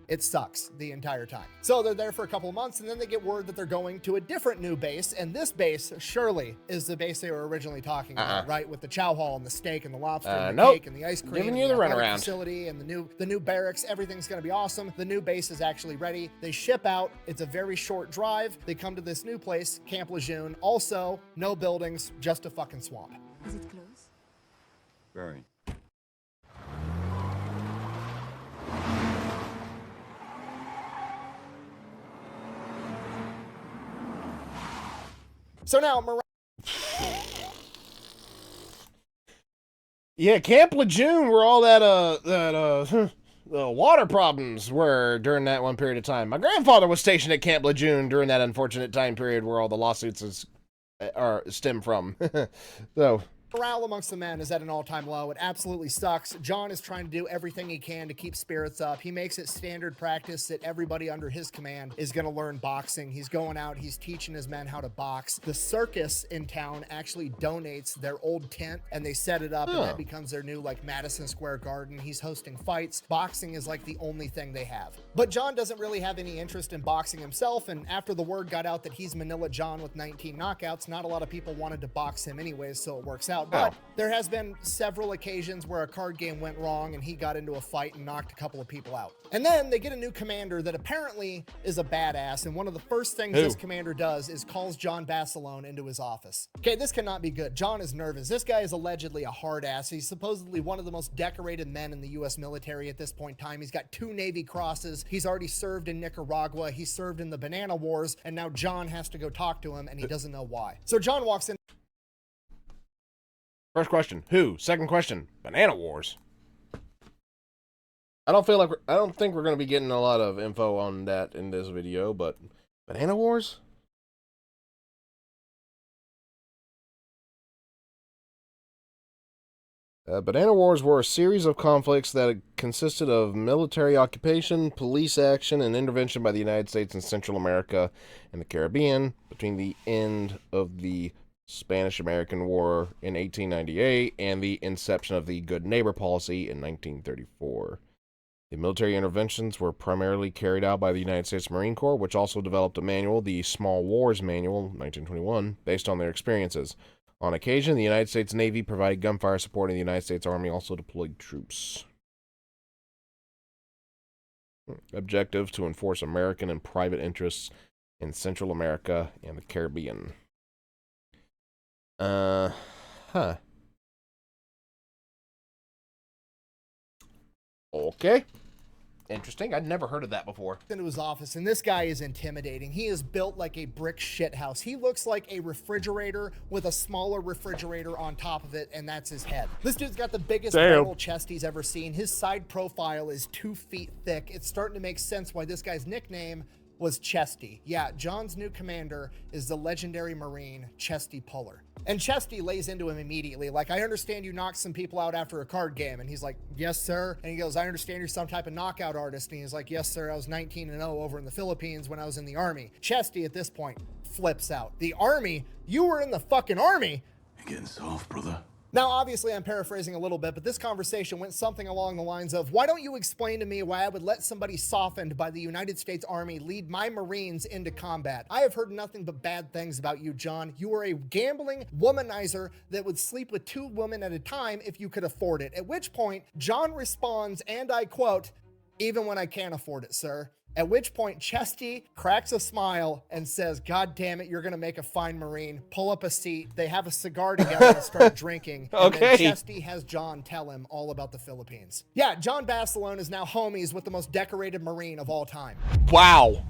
it sucks the entire time. So they're there for a couple of months, and then they get word that they're going to a different new base, and this base surely is the base they were originally talking about, right? With the chow hall and the steak and the lobster and the cake and the ice cream, giving you the runaround facility and the new barracks. Everything's gonna be awesome. The new base is actually ready. They ship out. It's a very short drive. They come to this new place, Camp Lejeune. Also, no buildings, just a fucking swamp. Is it close? Very. So now, yeah, Camp Lejeune, where all that water problems were during that one period of time. My grandfather was stationed at Camp Lejeune during that unfortunate time period where all the lawsuits stem from. So morale amongst the men is at an all-time low. It absolutely sucks. John is trying to do everything he can to keep spirits up. He makes it standard practice that everybody under his command is going to learn boxing. He's going out, he's teaching his men how to box. The circus in town actually donates their old tent, and they set it up, and that becomes their new, like, Madison Square Garden. He's hosting fights. Boxing is, like, the only thing they have. But John doesn't really have any interest in boxing himself, and after the word got out that he's Manila John with 19 knockouts, not a lot of people wanted to box him anyways, so it works out. But there has been several occasions where a card game went wrong and he got into a fight and knocked a couple of people out. And then they get a new commander that apparently is a badass, and one of the first things this commander does is calls John Basilone into his office. Okay, this cannot be good. John is nervous. This guy is allegedly a hard ass. He's supposedly one of the most decorated men in the U.S. military at this point in time. He's got 2 Navy Crosses. He's already served in Nicaragua. He served in the Banana Wars, and now John has to go talk to him, and he doesn't know why. So John walks in. First question, who? Second question, Banana Wars. I don't think we're going to be getting a lot of info on that in this video, but Banana Wars? Banana Wars were a series of conflicts that consisted of military occupation, police action, and intervention by the United States in Central America and the Caribbean between the end of the Spanish-American War in 1898 and the inception of the Good Neighbor policy in 1934. The military interventions were primarily carried out by the United States Marine Corps, which also developed a manual, the Small Wars Manual, 1921, based on their experiences. On occasion, the United States Navy provided gunfire support, and the United States Army also deployed troops. Objective: to enforce American and private interests in Central America and the Caribbean. Okay. Interesting. I'd never heard of that before. Into his office, and this guy is intimidating. He is built like a brick shithouse. He looks like a refrigerator with a smaller refrigerator on top of it, and that's his head. This dude's got the biggest metal chest he's ever seen. His side profile is 2 feet thick. It's starting to make sense why this guy's nickname was Chesty. Yeah, John's new commander is the legendary Marine Chesty Puller. And Chesty lays into him immediately, like, I understand you knocked some people out after a card game. And he's like, yes, sir. And he goes, I understand you're some type of knockout artist. And he's like, yes, sir. I was 19-0 over in the Philippines when I was in the Army. Chesty, at this point, flips out. The Army? You were in the fucking Army? You're getting soft, brother. Now, obviously, I'm paraphrasing a little bit, but this conversation went something along the lines of, why don't you explain to me why I would let somebody softened by the United States Army lead my Marines into combat? I have heard nothing but bad things about you, John. You are a gambling womanizer that would sleep with 2 women at a time if you could afford it. At which point, John responds, and I quote, even when I can't afford it, sir. At which point, Chesty cracks a smile and says, God damn it, you're going to make a fine Marine. Pull up a seat. They have a cigar together and start drinking. And then Chesty has John tell him all about the Philippines. Yeah, John Basilone is now homies with the most decorated Marine of all time. Wow.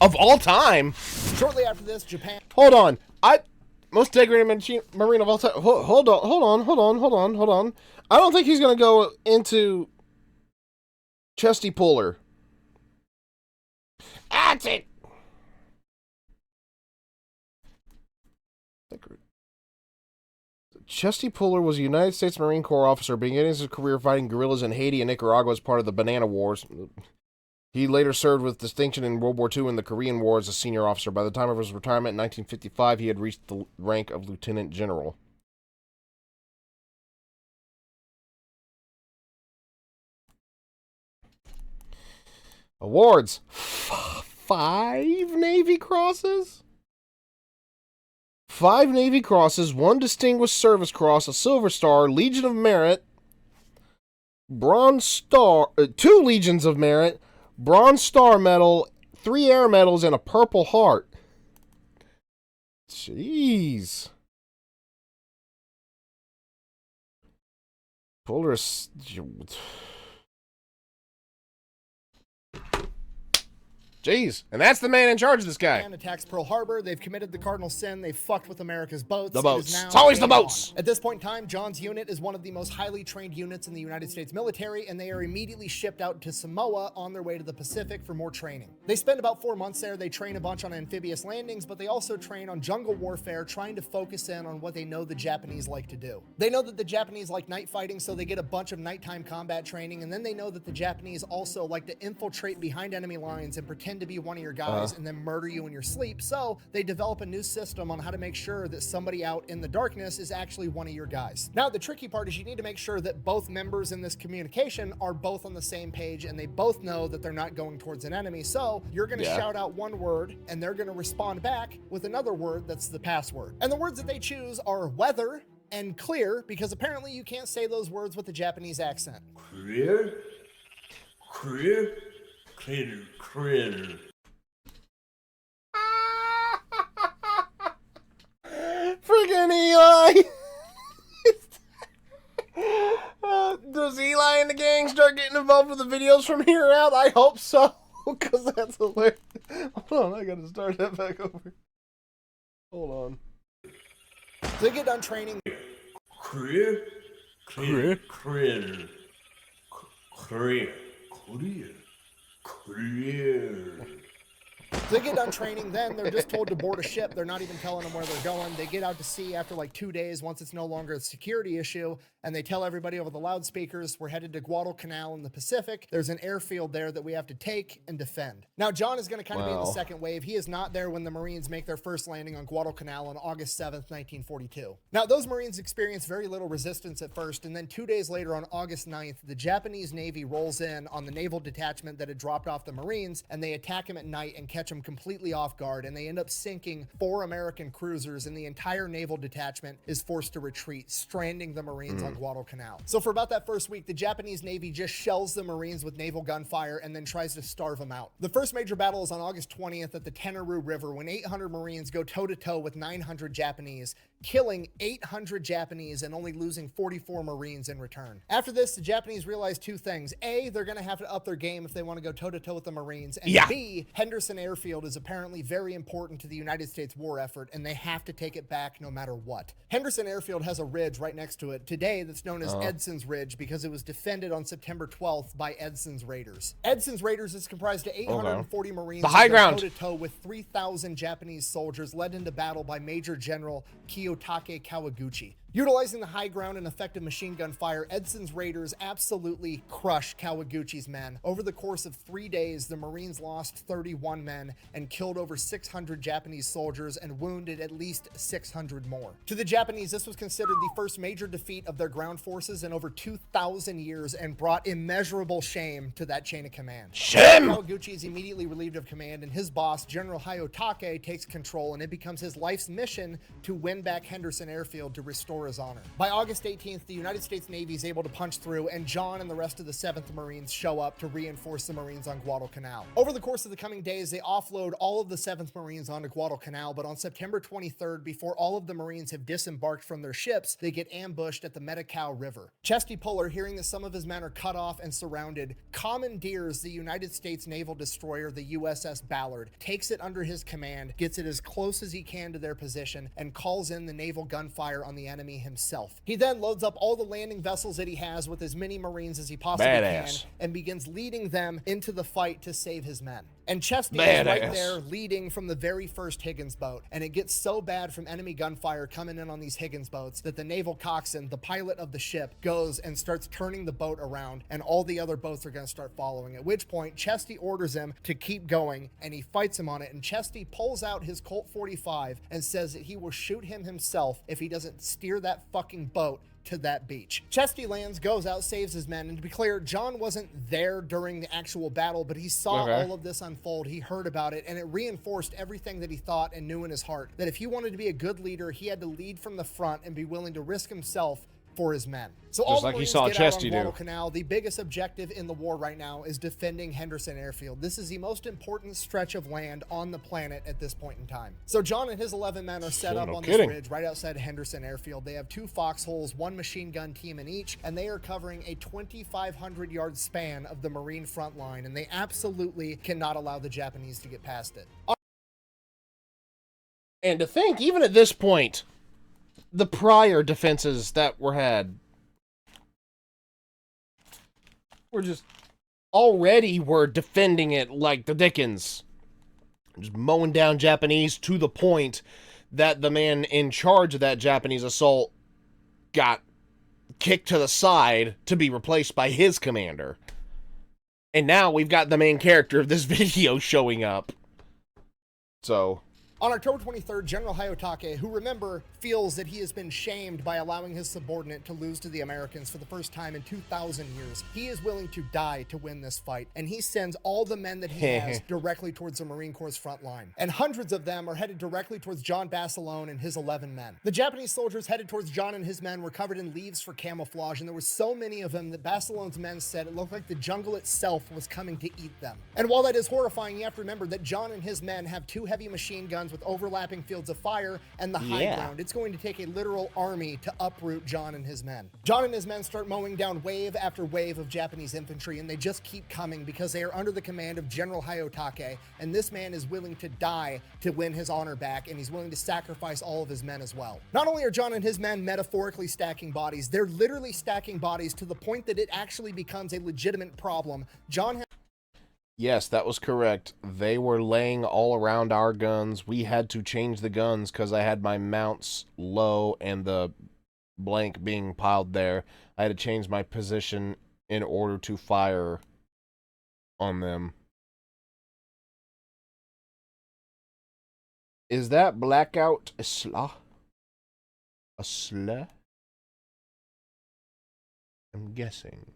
Of all time? Shortly after this, Japan... Hold on. Most decorated Marine of all time. Hold on. I don't think he's going to go into Chesty Puller. That's it. Chesty Puller was a United States Marine Corps officer beginning his career fighting guerrillas in Haiti and Nicaragua as part of the Banana Wars. He later served with distinction in World War II and the Korean War as a senior officer. By the time of his retirement in 1955, he had reached the rank of lieutenant general. Awards. 5 Navy Crosses? 5 Navy Crosses, 1 Distinguished Service Cross, a Silver Star, Legion of Merit, Bronze Star, 2 Legions of Merit, Bronze Star Medal, 3 Air Medals, and a Purple Heart. Jeez. Polaris... Jeez, and that's the man in charge of this guy. Japan attacks Pearl Harbor. They've committed the cardinal sin. They've fucked with America's boats. The boats. It's always the boats. At this point in time, John's unit is one of the most highly trained units in the United States military, and they are immediately shipped out to Samoa on their way to the Pacific for more training. They spend about 4 months there. They train a bunch on amphibious landings, but they also train on jungle warfare, trying to focus in on what they know the Japanese like to do. They know that the Japanese like night fighting, so they get a bunch of nighttime combat training, and then they know that the Japanese also like to infiltrate behind enemy lines and pretend to be one of your guys and then murder you in your sleep. So they develop a new system on how to make sure that somebody out in the darkness is actually one of your guys. Now, the tricky part is you need to make sure that both members in this communication are both on the same page and they both know that they're not going towards an enemy. So you're going to shout out one word and they're going to respond back with another word that's the password. And the words that they choose are weather and clear, because apparently you can't say those words with a Japanese accent. Clear? Clear? Clear, clear. Freaking Eli! Does Eli and the gang start getting involved with the videos from here out? I hope so, because that's hilarious. Hold on, I gotta start that back over. Hold on. They get done training. Clear? Clear, clear. Clear, clear, clear. So they get done training, then they're just told to board a ship. They're not even telling them where they're going. They get out to sea after like 2 days once it's no longer a security issue, and they tell everybody over the loudspeakers, we're headed to Guadalcanal in the Pacific. There's an airfield there that we have to take and defend. Now, John is going to kind of be in the second wave. He is not there when the Marines make their first landing on Guadalcanal on August 7th, 1942. Now, those Marines experience very little resistance at first, and then 2 days later on August 9th, the Japanese Navy rolls in on the naval detachment that had dropped off the Marines, and they attack them at night and catch them completely off guard, and they end up sinking 4 American cruisers, and the entire naval detachment is forced to retreat, stranding the Marines on Guadalcanal. So for about that first week, the Japanese Navy just shells the Marines with naval gunfire and then tries to starve them out. The first major battle is on August 20th at the Tenaru River when 800 Marines go toe-to-toe with 900 Japanese, killing 800 Japanese and only losing 44 Marines in return. After this, the Japanese realize 2 things. A, they're going to have to up their game if they want to go toe-to-toe with the Marines. And B, Henderson Airfield is apparently very important to the United States war effort, and they have to take it back no matter what. Henderson Airfield has a ridge right next to it today that's known as Edson's Ridge because it was defended on September 12th by Edson's Raiders. Edson's Raiders is comprised of 840 Marines the high ground toe-to-toe with 3,000 Japanese soldiers led into battle by Major General Kiyotake Kawaguchi. Utilizing the high ground and effective machine gun fire, Edson's Raiders absolutely crushed Kawaguchi's men. Over the course of 3 days, the Marines lost 31 men and killed over 600 Japanese soldiers and wounded at least 600 more. To the Japanese, this was considered the first major defeat of their ground forces in over 2,000 years and brought immeasurable shame to that chain of command. Shame! Kawaguchi is immediately relieved of command, and his boss, General Hayotake, takes control, and it becomes his life's mission to win back Henderson Airfield to restore his honor. By August 18th, the United States Navy is able to punch through, and John and the rest of the 7th Marines show up to reinforce the Marines on Guadalcanal. Over the course of the coming days, they offload all of the 7th Marines onto Guadalcanal, but on September 23rd, before all of the Marines have disembarked from their ships, they get ambushed at the Medicao River. Chesty Puller, hearing that some of his men are cut off and surrounded, commandeers the United States naval destroyer, the USS Ballard, takes it under his command, gets it as close as he can to their position, and calls in the naval gunfire on the enemy himself. He then loads up all the landing vessels that he has with as many Marines as he possibly can and begins leading them into the fight to save his men. And Chesty is right there leading from the very first Higgins boat, and it gets so bad from enemy gunfire coming in on these Higgins boats that the naval coxswain, the pilot of the ship, goes and starts turning the boat around, and all the other boats are going to start following, at which point Chesty orders him to keep going, and he fights him on it, and Chesty pulls out his Colt 45 and says that he will shoot him himself if he doesn't steer that fucking boat to that beach. Chesty lands, goes out, saves his men, and to be clear, John wasn't there during the actual battle, but he saw all of this unfold. He heard about it, and it reinforced everything that he thought and knew in his heart, that if he wanted to be a good leader, he had to lead from the front and be willing to risk himself for his men. So all the Marines get out on Guadalcanal. The biggest objective in the war right now is defending Henderson Airfield. This is the most important stretch of land on the planet at this point in time. So John and his 11 men are set up on this ridge right outside Henderson Airfield. They have 2 foxholes, 1 machine gun team in each, and they are covering a 2,500-yard span of the Marine front line, and they absolutely cannot allow the Japanese to get past it. And to think, even at this point, the prior defenses that were had were just already were defending it like the Dickens. Just mowing down Japanese to the point that the man in charge of that Japanese assault got kicked to the side to be replaced by his commander. And now we've got the main character of this video showing up. So on October 23rd, General Hayotake, who remember feels that he has been shamed by allowing his subordinate to lose to the Americans for the first time in 2,000 years. He is willing to die to win this fight, and he sends all the men that he has directly towards the Marine Corps' front line. And hundreds of them are headed directly towards John Basilone and his 11 men. The Japanese soldiers headed towards John and his men were covered in leaves for camouflage, and there were so many of them that Basilone's men said it looked like the jungle itself was coming to eat them. And while that is horrifying, you have to remember that John and his men have 2 heavy machine guns with overlapping fields of fire and the high ground. It's going to take a literal army to uproot John and his men. John and his men start mowing down wave after wave of Japanese infantry, and they just keep coming because they are under the command of General Hayotake, and this man is willing to die to win his honor back, and he's willing to sacrifice all of his men as well. Not only are John and his men metaphorically stacking bodies, they're literally stacking bodies to the point that it actually becomes a legitimate problem. Yes, that was correct. They were laying all around our guns. We had to change the guns because I had my mounts low and the blank being piled there. I had to change my position in order to fire on them. Is that blackout a slaw? A slur? I'm guessing.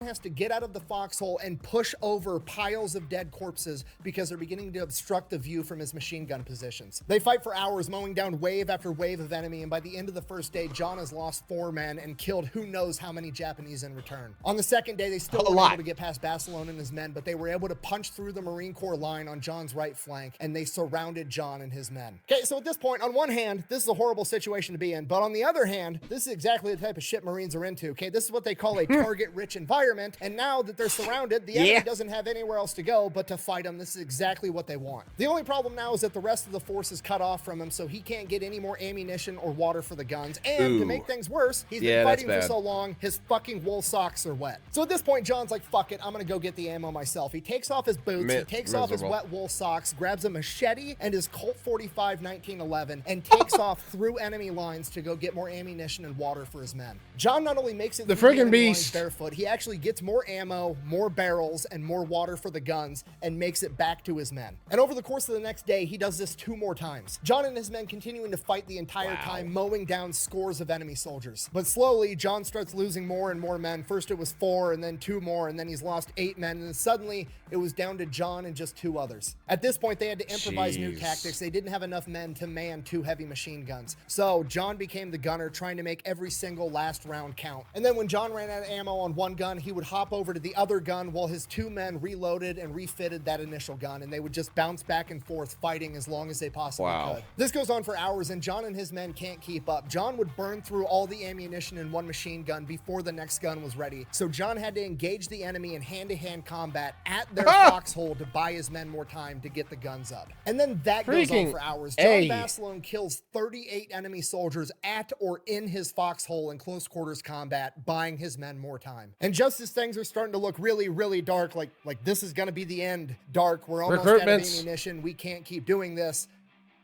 Has to get out of the foxhole and push over piles of dead corpses because they're beginning to obstruct the view from his machine gun positions. They fight for hours, mowing down wave after wave of enemy, and by the end of the first day, John has lost 4 men and killed who knows how many Japanese in return. On the second day, they still weren't able to get past Basilone and his men, but they were able to punch through the Marine Corps line on John's right flank, and they surrounded John and his men. Okay, so at this point, on one hand, this is a horrible situation to be in, but on the other hand, this is exactly the type of shit Marines are into, okay? This is what they call a target-rich environment. And now that they're surrounded, the enemy doesn't have anywhere else to go but to fight them. This is exactly what they want. The only problem now is that the rest of the force is cut off from him, so he can't get any more ammunition or water for the guns. And to make things worse, he's been fighting for so long, his fucking wool socks are wet. So at this point, John's like, fuck it, I'm gonna go get the ammo myself. He takes off his boots, he takes off his wet wool socks, grabs a machete and his Colt 45 1911, and takes off through enemy lines to go get more ammunition and water for his men. John not only makes it the through friggin' beast barefoot, he actually gets more ammo, more barrels, and more water for the guns, and makes it back to his men. And over the course of the next day, he does this 2 more times. John and his men continuing to fight the entire time, mowing down scores of enemy soldiers. But slowly, John starts losing more and more men. First it was 4, and then 2 more, and then he's lost 8 men, and then suddenly it was down to John and just 2 others. At this point, they had to improvise new tactics. They didn't have enough men to man 2 heavy machine guns. So John became the gunner, trying to make every single last round count. And then when John ran out of ammo on one gun, he would hop over to the other gun while his 2 men reloaded and refitted that initial gun, and they would just bounce back and forth fighting as long as they possibly could. This goes on for hours, and John and his men can't keep up. John would burn through all the ammunition in one machine gun before the next gun was ready, so John had to engage the enemy in hand-to-hand combat at their foxhole to buy his men more time to get the guns up. And then that goes on for hours. John Basilone kills 38 enemy soldiers at or in his foxhole in close quarters combat, buying his men more time. And just as things are starting to look really dark, like this is gonna be the end dark, we're almost out of ammunition, we can't keep doing this,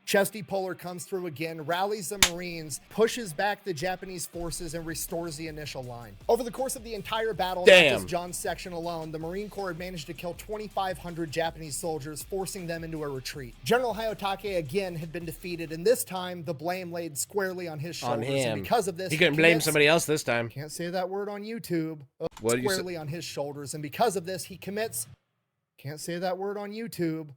Chesty Puller comes through again, rallies the Marines, pushes back the Japanese forces, and restores the initial line. Over the course of the entire battle, not just John's section alone, the Marine Corps had managed to kill 2,500 Japanese soldiers, forcing them into a retreat. General Hayotake again had been defeated, and this time the blame laid squarely on his shoulders. And because of this, he couldn't blame somebody else this time. Can't say that word on YouTube. Squarely on his shoulders, and because of this, he commits. Can't say that word on YouTube.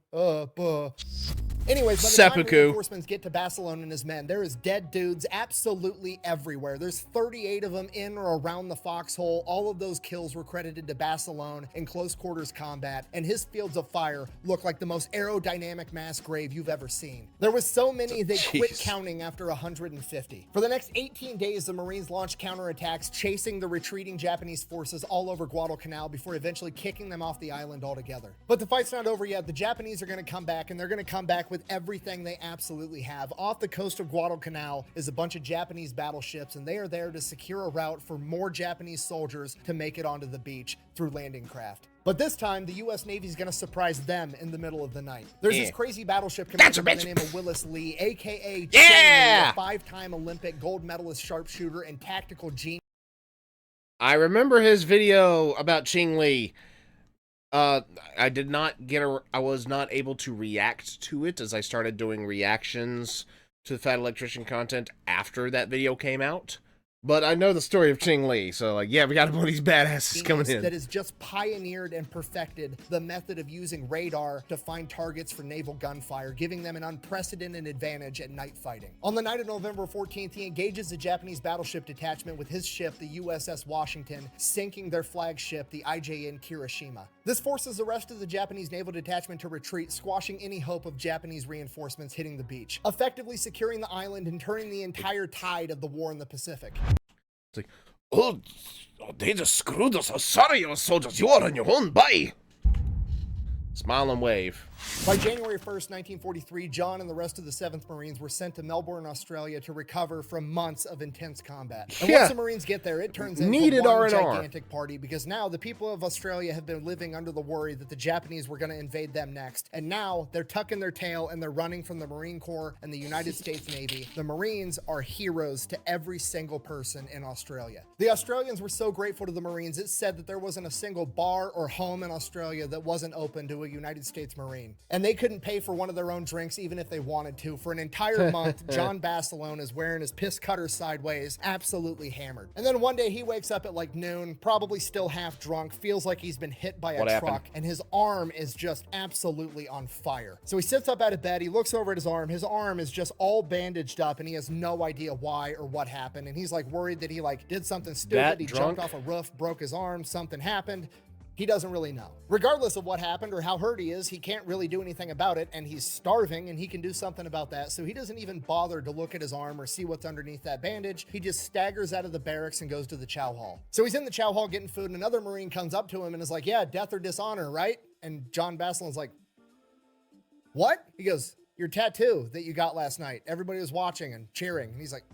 Anyways, by the time reinforcements get to Basilone and his men, there is dead dudes absolutely everywhere. There's 38 of them in or around the foxhole. All of those kills were credited to Basilone in close quarters combat, and his fields of fire look like the most aerodynamic mass grave you've ever seen. There was so many they quit counting after 150. For the next 18 days, the Marines launched counterattacks, chasing the retreating Japanese forces all over Guadalcanal before eventually kicking them off the island altogether. But the fight's not over yet. The Japanese are going to come back, and they're going to come back with everything they absolutely have. Off the coast of Guadalcanal is a bunch of Japanese battleships, and they are there to secure a route for more Japanese soldiers to make it onto the beach through landing craft. But this time, the U.S. Navy is going to surprise them in the middle of the night. There's this crazy battleship commander by the name of Willis Lee, a.k.a. Ching Lee, a 5-time Olympic gold medalist sharpshooter and tactical genius. I remember his video about Ching Lee. I was not able to react to it as I started doing reactions to the Fat Electrician content after that video came out. But I know the story of Ching Lee, so like, yeah, we got one of these badasses coming in. That has just pioneered and perfected the method of using radar to find targets for naval gunfire, giving them an unprecedented advantage at night fighting. On the night of November 14th, he engages a Japanese battleship detachment with his ship, the USS Washington, sinking their flagship, the IJN Kirishima. This forces the rest of the Japanese naval detachment to retreat, squashing any hope of Japanese reinforcements hitting the beach, effectively securing the island and turning the entire tide of the war in the Pacific. It's like, oh, they just screwed us. Oh, sorry, you soldiers. You are on your own. Bye. Smile and wave. By January 1st, 1943, John and the rest of the 7th Marines were sent to Melbourne, Australia to recover from months of intense combat. And Yeah. once the Marines get there, it turns into Needed one R&R. gigantic party because now the people of Australia have been living under the worry that the Japanese were going to invade them next. And now they're tucking their tail and they're running from the Marine Corps and the United States Navy. The Marines are heroes to every single person in Australia. The Australians were so grateful to the Marines, it said that there wasn't a single bar or home in Australia that wasn't open to a United States Marine. And they couldn't pay for one of their own drinks even if they wanted to. For an entire month, John Basilone is wearing his piss cutter sideways, absolutely hammered. And then one day he wakes up at like noon, probably still half drunk, feels like he's been hit by a What truck, happened? and his arm is just absolutely on fire. So he sits up out of bed, he looks over at his arm is just all bandaged up, and he has no idea why or what happened. And he's like worried that he like did something stupid, That he drunk? jumped off a roof, broke his arm, something happened. He doesn't really know. Regardless of what happened or how hurt he is, he can't really do anything about it, and he's starving, and he can do something about that, so he doesn't even bother to look at his arm or see what's underneath that bandage. He just staggers out of the barracks and goes to the chow hall. So he's in the chow hall getting food, and another Marine comes up to him and is like, yeah, death or dishonor, right? And John Basilone's like, what? He goes, your tattoo that you got last night. Everybody was watching and cheering. And he's like,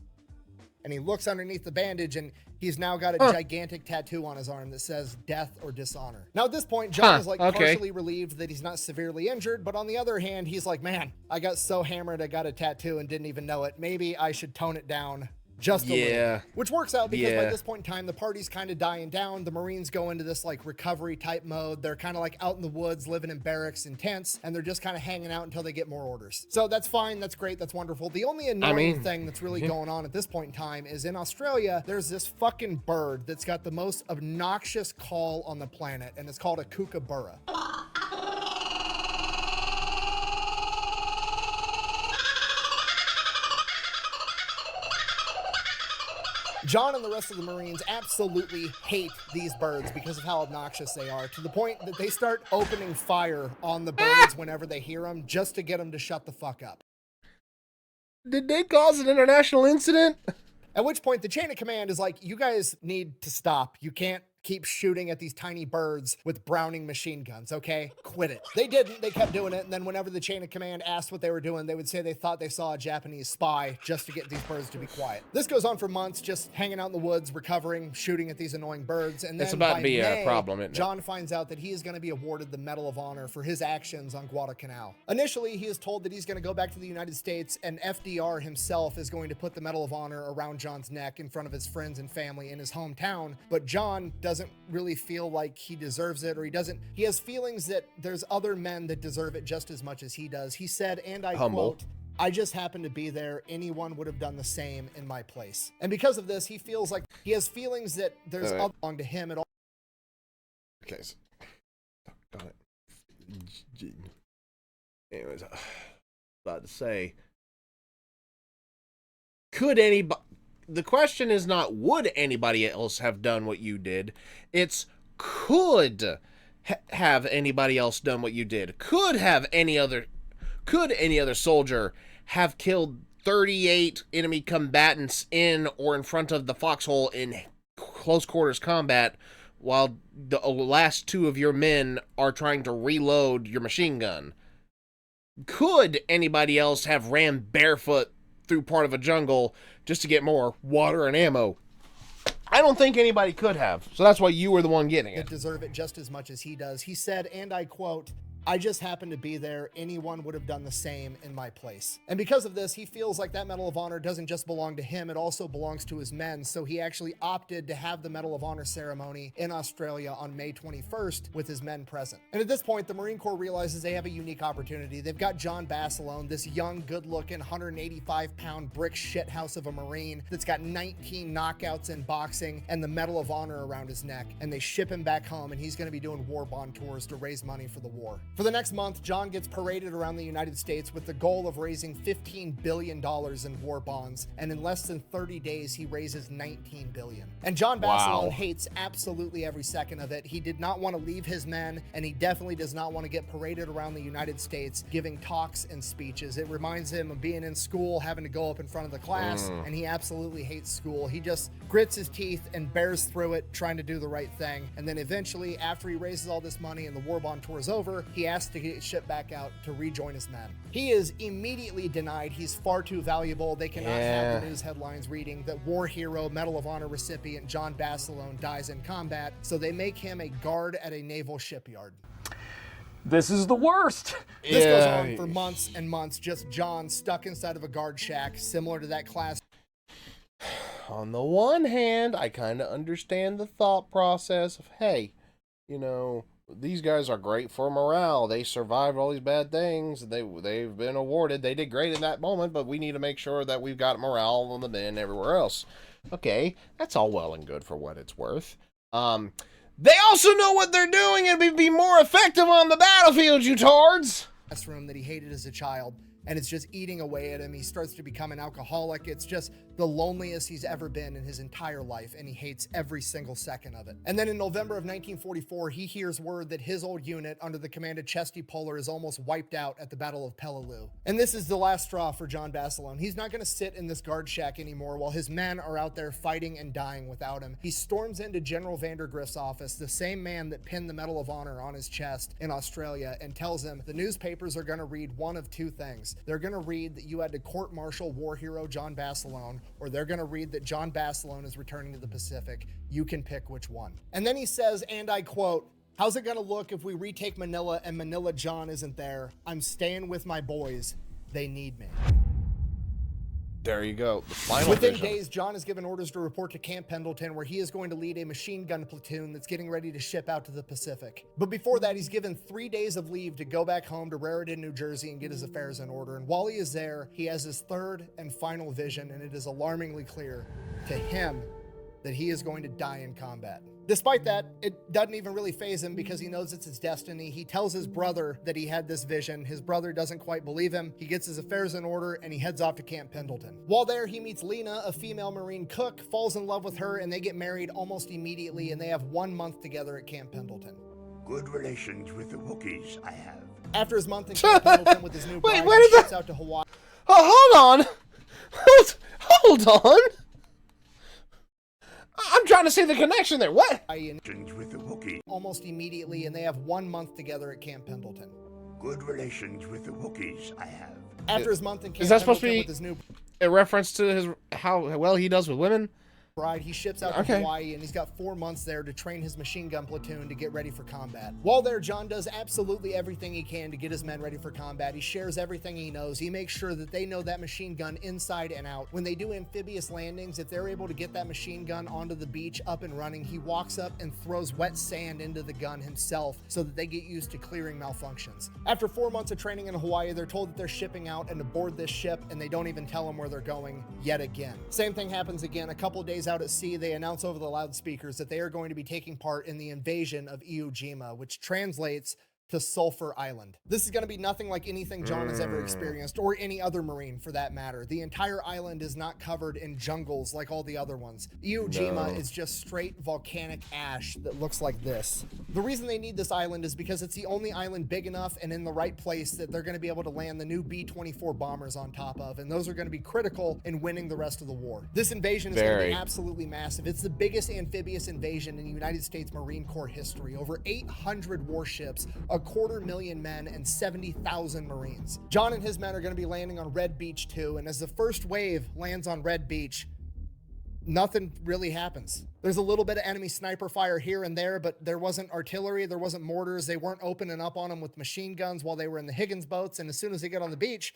and he looks underneath the bandage, and he's now got a gigantic tattoo on his arm that says death or dishonor. Now at this point, John is like partially relieved that he's not severely injured, but on the other hand, he's like, man, I got so hammered I got a tattoo and didn't even know it. Maybe I should tone it down just a little. Which works out because by this point in time, the party's kind of dying down. The Marines go into this like recovery type mode. They're kind of like out in the woods, living in barracks and tents, and they're just kind of hanging out until they get more orders. So that's fine. That's great. That's wonderful. The only annoying thing that's really going on at this point in time is in Australia, there's this fucking bird that's got the most obnoxious call on the planet, and it's called a kookaburra. John and the rest of the Marines absolutely hate these birds because of how obnoxious they are, to the point that they start opening fire on the birds whenever they hear them just to get them to shut the fuck up. Did they cause an international incident? At which point the chain of command is like, you guys need to stop. You can't keep shooting at these tiny birds with Browning machine guns, okay? Quit it. They didn't. They kept doing it, and then whenever the chain of command asked what they were doing, they would say they thought they saw a Japanese spy just to get these birds to be quiet. This goes on for months, just hanging out in the woods, recovering, shooting at these annoying birds, and then It's about by to be May, a problem, isn't it? John finds out that he is going to be awarded the Medal of Honor for his actions on Guadalcanal. Initially, he is told that he's going to go back to the United States, and FDR himself is going to put the Medal of Honor around John's neck in front of his friends and family in his hometown, but John doesn't really feel like he deserves it, or he has feelings that there's other men that deserve it just as much as he does. He said, and I quote, I just happened to be there. Anyone would have done the same in my place. And because of this, he feels like he has feelings that there's other belong to him at all. Okay. Got it. Anyways, about to say, could anybody... The question is not, would anybody else have done what you did? It's, could have anybody else done what you did? Could any other soldier have killed 38 enemy combatants in or in front of the foxhole in close quarters combat while the last two of your men are trying to reload your machine gun? Could anybody else have ran barefoot through part of a jungle just to get more water and ammo? I don't think anybody could have. So that's why you were the one getting it. Deserve it just as much as he does. He said, and I quote, I just happened to be there. Anyone would have done the same in my place. And because of this, he feels like that Medal of Honor doesn't just belong to him, it also belongs to his men. So he actually opted to have the Medal of Honor ceremony in Australia on May 21st with his men present. And at this point, the Marine Corps realizes they have a unique opportunity. They've got John Basilone, this young, good-looking, 185-pound brick shithouse of a Marine that's got 19 knockouts in boxing and the Medal of Honor around his neck. And they ship him back home, and he's going to be doing war bond tours to raise money for the war. For the next month, John gets paraded around the United States with the goal of raising $15 billion in war bonds, and in less than 30 days, he raises $19 billion. And John Basilone hates absolutely every second of it. He did not want to leave his men, and he definitely does not want to get paraded around the United States giving talks and speeches. It reminds him of being in school, having to go up in front of the class, and he absolutely hates school. He just grits his teeth and bears through it, trying to do the right thing. And then eventually, after he raises all this money and the war bond tour is over, he he asks to get shipped back out to rejoin his men. He is immediately denied. He's far too valuable. They cannot have the news headlines reading that war hero, Medal of Honor recipient John Basilone dies in combat, so they make him a guard at a naval shipyard. This is the worst. This goes on for months and months, just John stuck inside of a guard shack, similar to that class. On the one hand, I kind of understand the thought process of, hey, you know, these guys are great for morale. They survived all these bad things. They've been awarded. They did great in that moment, but we need to make sure that we've got morale on the men everywhere else. Okay, that's all well and good for what it's worth. They also know what they're doing and would be more effective on the battlefield, you tards! Room that he hated as a child, and it's just eating away at him. He starts to become an alcoholic. It's just the loneliest he's ever been in his entire life, and he hates every single second of it. And then in November of 1944, he hears word that his old unit under the command of Chesty Puller is almost wiped out at the Battle of Peleliu. And this is the last straw for John Basilone. He's not going to sit in this guard shack anymore while his men are out there fighting and dying without him. He storms into General Vandergrift's office, the same man that pinned the Medal of Honor on his chest in Australia, and tells him the newspapers are going to read one of two things. They're going to read that you had to court-martial war hero John Basilone, or they're going to read that John Basilone is returning to the Pacific. You can pick which one. And then he says, and I quote, "How's it going to look if we retake Manila and Manila John isn't there? I'm staying with my boys. They need me." There you go. The final Within vision. days, John is given orders to report to Camp Pendleton, where he is going to lead a machine gun platoon that's getting ready to ship out to the Pacific. But before that, he's given 3 days of leave to go back home to Raritan, New Jersey, and get his affairs in order. And while he is there, he has his third and final vision, and it is alarmingly clear to him that he is going to die in combat. Despite that, it doesn't even really faze him because he knows it's his destiny. He tells his brother that he had this vision. His brother doesn't quite believe him. He gets his affairs in order and he heads off to Camp Pendleton. While there, he meets Lena, a female Marine cook, falls in love with her, and they get married almost immediately, and they have 1 month together at Camp Pendleton. Good relations with the Wookiees, I have. After his month in Camp Pendleton with his new bride, where he did ships out to Hawaii. Oh, hold on. Hold on. I'm trying to see the connection there. What? With the Wookiee. Almost immediately, and they have 1 month together at Camp Pendleton. Good relations with the Wookiees, I have. After his month in Camp Is that supposed to Pendleton be with his new a reference to his how well he does with women? bride, he ships out to Hawaii, and he's got 4 months there to train his machine gun platoon to get ready for combat. While there, John does absolutely everything he can to get his men ready for combat. He shares everything he knows. He makes sure that they know that machine gun inside and out. When they do amphibious landings, if they're able to get that machine gun onto the beach up and running, he walks up and throws wet sand into the gun himself so that they get used to clearing malfunctions. After 4 months of training in Hawaii, they're told that they're shipping out and to board this ship, and they don't even tell them where they're going yet again. Same thing happens again. A couple days out at sea, they announce over the loudspeakers that they are going to be taking part in the invasion of Iwo Jima, which translates to Sulphur Island. This is going to be nothing like anything John has ever experienced, or any other Marine for that matter. The entire island is not covered in jungles like all the other ones. Iwo Jima is just straight volcanic ash that looks like this. The reason they need this island is because it's the only island big enough and in the right place that they're going to be able to land the new B-24 bombers on top of, and those are going to be critical in winning the rest of the war. This invasion is going to be absolutely massive. It's the biggest amphibious invasion in United States Marine Corps history. Over 800 warships, 250,000 men, and 70,000 Marines. John and his men are going to be landing on Red Beach too, and as the first wave lands on Red Beach, nothing really happens. There's a little bit of enemy sniper fire here and there, but there wasn't artillery, there wasn't mortars, they weren't opening up on them with machine guns while they were in the Higgins boats, and as soon as they get on the beach,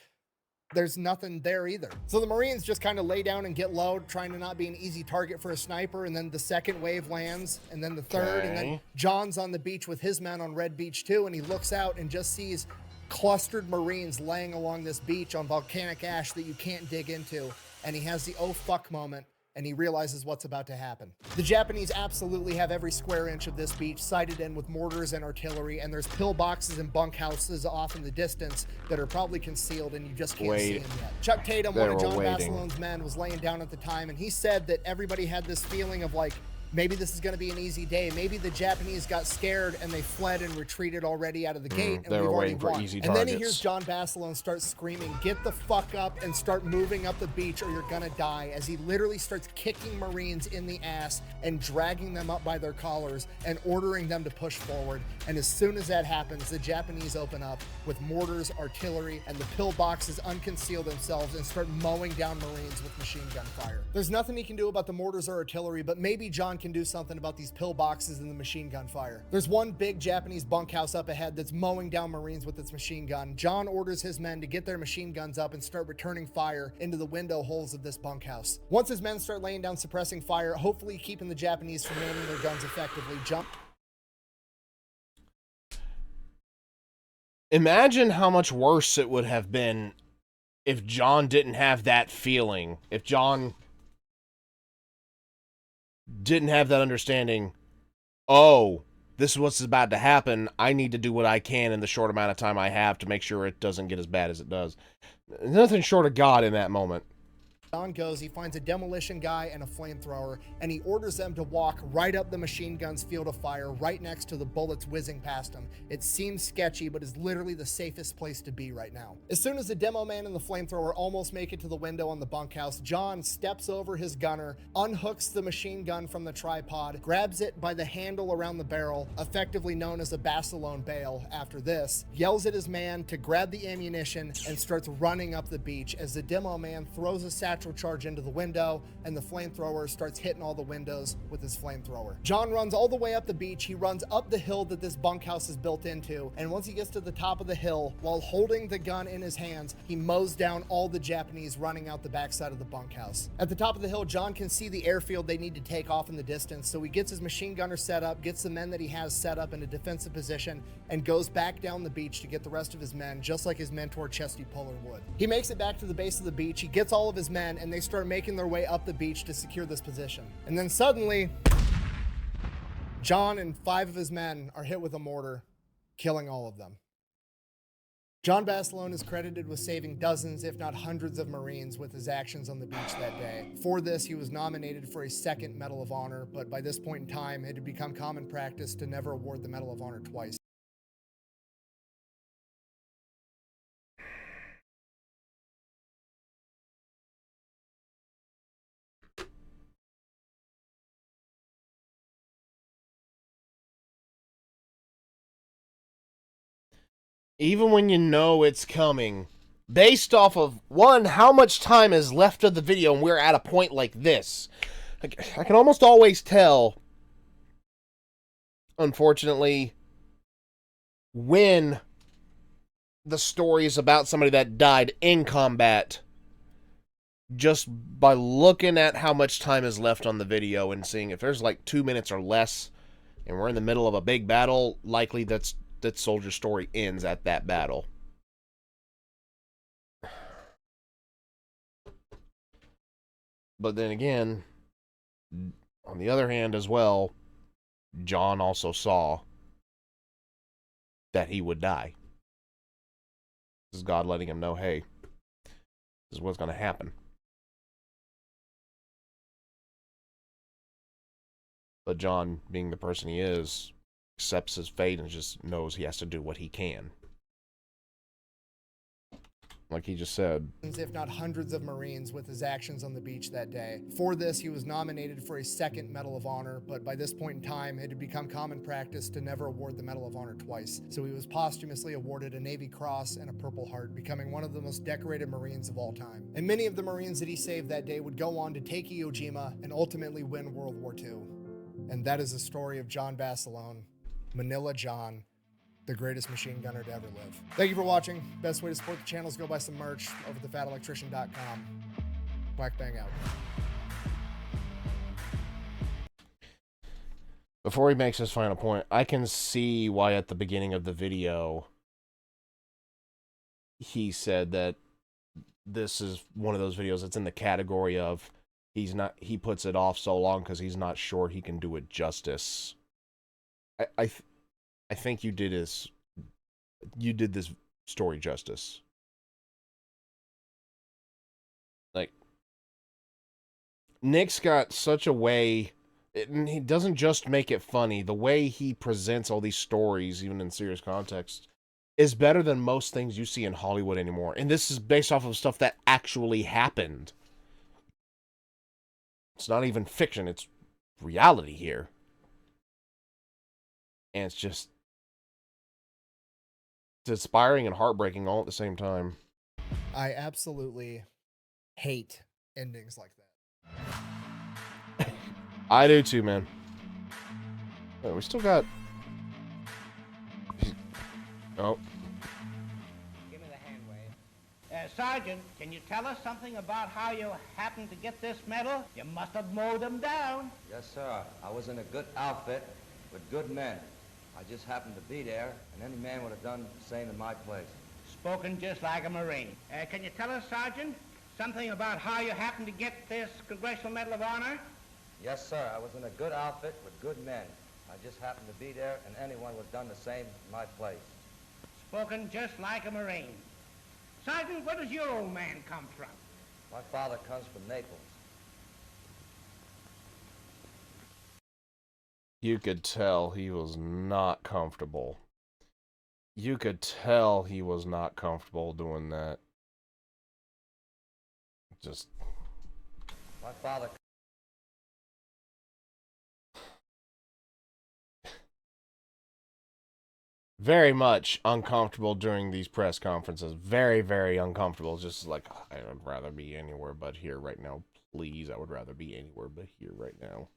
there's nothing there either. So the Marines just kind of lay down and get low, trying to not be an easy target for a sniper, and then the second wave lands, and then the third, and then John's on the beach with his men on Red Beach too, and he looks out and just sees clustered Marines laying along this beach on volcanic ash that you can't dig into, and he has the oh fuck moment, and he realizes what's about to happen. The Japanese absolutely have every square inch of this beach sighted in with mortars and artillery, and there's pillboxes and bunkhouses off in the distance that are probably concealed, and you just can't see them yet. Chuck Tatum, one of John Basilone's men, was laying down at the time, and he said that everybody had this feeling of like, maybe this is going to be an easy day. Maybe the Japanese got scared and they fled and retreated already out of the gate, and they we've were already waiting for won. easy And then he targets. hears John Basilone start screaming, "Get the fuck up and start moving up the beach or you're gonna die," as he literally starts kicking Marines in the ass and dragging them up by their collars and ordering them to push forward. And as soon as that happens, the Japanese open up with mortars, artillery, and the pillboxes unconceal themselves and start mowing down Marines with machine gun fire. There's nothing he can do about the mortars or artillery, but maybe John can do something about these pillboxes and the machine gun fire. There's one big Japanese bunkhouse up ahead that's mowing down Marines with its machine gun. John orders his men to get their machine guns up and start returning fire into the window holes of this bunkhouse. Once his men start laying down suppressing fire, hopefully keeping the Japanese from aiming their guns effectively, Imagine how much worse it would have been if John didn't have that feeling. If John didn't have that understanding, oh, this is what's about to happen. I need to do what I can in the short amount of time I have to make sure it doesn't get as bad as it does. Nothing short of God in that moment. John goes, he finds a demolition guy and a flamethrower, and he orders them to walk right up the machine gun's field of fire, right next to the bullets whizzing past him. It seems sketchy, but is literally the safest place to be right now. As soon as the demo man and the flamethrower almost make it to the window on the bunkhouse, John steps over his gunner, unhooks the machine gun from the tripod, grabs it by the handle around the barrel, effectively known as a Basilone bail after this, yells at his man to grab the ammunition, and starts running up the beach as the demo man throws a satchel charge into the window and the flamethrower starts hitting all the windows with his flamethrower. John runs all the way up the beach. He runs up the hill that this bunkhouse is built into, and once he gets to the top of the hill, while holding the gun in his hands, he mows down all the Japanese running out the backside of the bunkhouse. At the top of the hill, John can see the airfield they need to take off in the distance, so he gets his machine gunner set up, gets the men that he has set up in a defensive position, and goes back down the beach to get the rest of his men, just like his mentor Chesty Puller would. He makes it back to the base of the beach, he gets all of his men, and they start making their way up the beach to secure this position. And then suddenly, John and 5 of his men are hit with a mortar, killing all of them. John Basilone is credited with saving dozens, if not hundreds of Marines with his actions on the beach that day. For this, he was nominated for a second Medal of Honor, but by this point in time, it had become common practice to never award the Medal of Honor twice. Even when you know it's coming, based off of, one, how much time is left of the video and we're at a point like this, I can almost always tell, unfortunately, when the story is about somebody that died in combat, just by looking at how much time is left on the video and seeing if there's like 2 minutes or less and we're in the middle of a big battle, likely that soldier's story ends at that battle. But then again, on the other hand as well, John also saw that he would die. This is God letting him know, hey, this is what's going to happen. But John, being the person he is, accepts his fate and just knows he has to do what he can. Like he just said. If not hundreds of Marines with his actions on the beach that day. For this, he was nominated for a second Medal of Honor, but by this point in time, it had become common practice to never award the Medal of Honor twice. So he was posthumously awarded a Navy Cross and a Purple Heart, becoming one of the most decorated Marines of all time. And many of the Marines that he saved that day would go on to take Iwo Jima and ultimately win World War II. And that is the story of John Basilone, Manila John, the greatest machine gunner to ever live. Thank you for watching. Best way to support the channel is go buy some merch over at thefatelectrician.com. Whack bang out. Before he makes his final point, I can see why at the beginning of the video he said that this is one of those videos that's in the category of he puts it off so long because he's not sure he can do it justice. I think you did this story justice. Like, Nick's got such a way And he doesn't just make it funny. The way he presents all these stories, even in serious context, is better than most things you see in Hollywood anymore. And this is based off of stuff that actually happened. It's not even fiction, it's reality here. And it's just... it's inspiring and heartbreaking all at the same time. I absolutely hate endings like that. I do too, man. Oh, we still got... oh. Give me the hand wave. Sergeant, can you tell us something about how you happened to get this medal? You must have mowed them down. Yes, sir. I was in a good outfit with good men. I just happened to be there, and any man would have done the same in my place. Spoken just like a Marine. Can you tell us, Sergeant, something about how you happened to get this Congressional Medal of Honor? Yes, sir. I was in a good outfit with good men. I just happened to be there, and anyone would have done the same in my place. Spoken just like a Marine. Sergeant, where does your old man come from? My father comes from Naples. You could tell he was not comfortable. You could tell he was not comfortable doing that. Just... my father... very much uncomfortable during these press conferences. Very, very uncomfortable. Just like, I would rather be anywhere but here right now. Please, I would rather be anywhere but here right now.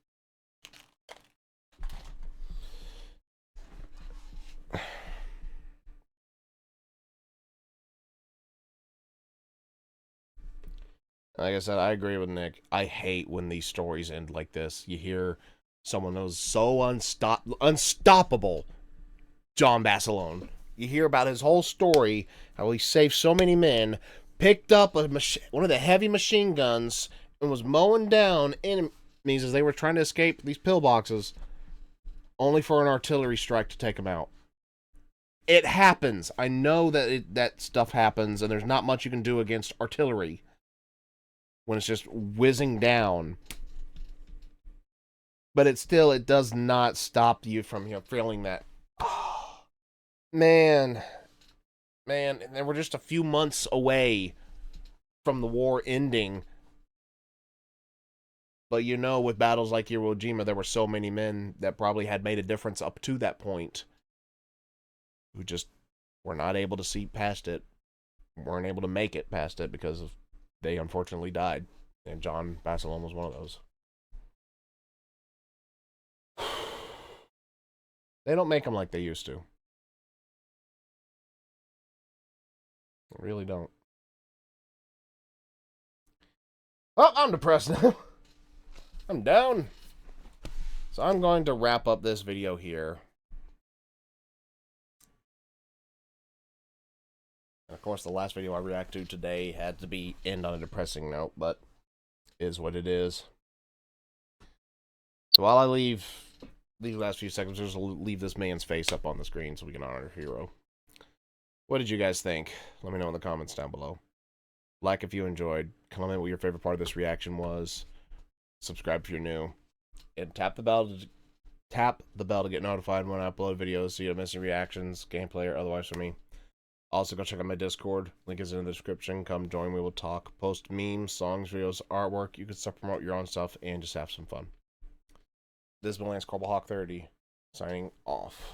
Like I said, I agree with Nick. I hate when these stories end like this. You hear someone who's so unstoppable, John Basilone. You hear about his whole story, how he saved so many men, picked up one of the heavy machine guns, and was mowing down enemies as they were trying to escape these pillboxes, only for an artillery strike to take them out. It happens. I know that that stuff happens, and there's not much you can do against artillery when it's just whizzing down. But it does not stop you from, feeling that, oh, man, and we're just a few months away from the war ending. But with battles like Iwo Jima, there were so many men that probably had made a difference up to that point who just were not able to see past it, weren't able to make it past it because they unfortunately died. And John Basilone was one of those. They don't make them like they used to. They really don't. Oh, I'm depressed now. I'm down. So I'm going to wrap up this video here. And of course, the last video I react to today had to end on a depressing note, but is what it is. So while I leave these last few seconds, just leave this man's face up on the screen so we can honor our hero. What did you guys think? Let me know in the comments down below. Like if you enjoyed. Comment what your favorite part of this reaction was. Subscribe if you're new. And tap the bell to get notified when I upload videos so you don't miss any reactions, gameplay, or otherwise from me. Also, go check out my Discord. Link is in the description. Come join me. We'll talk. Post memes, songs, videos, artwork. You can promote your own stuff and just have some fun. This is Lance Corbalhawk 30, signing off.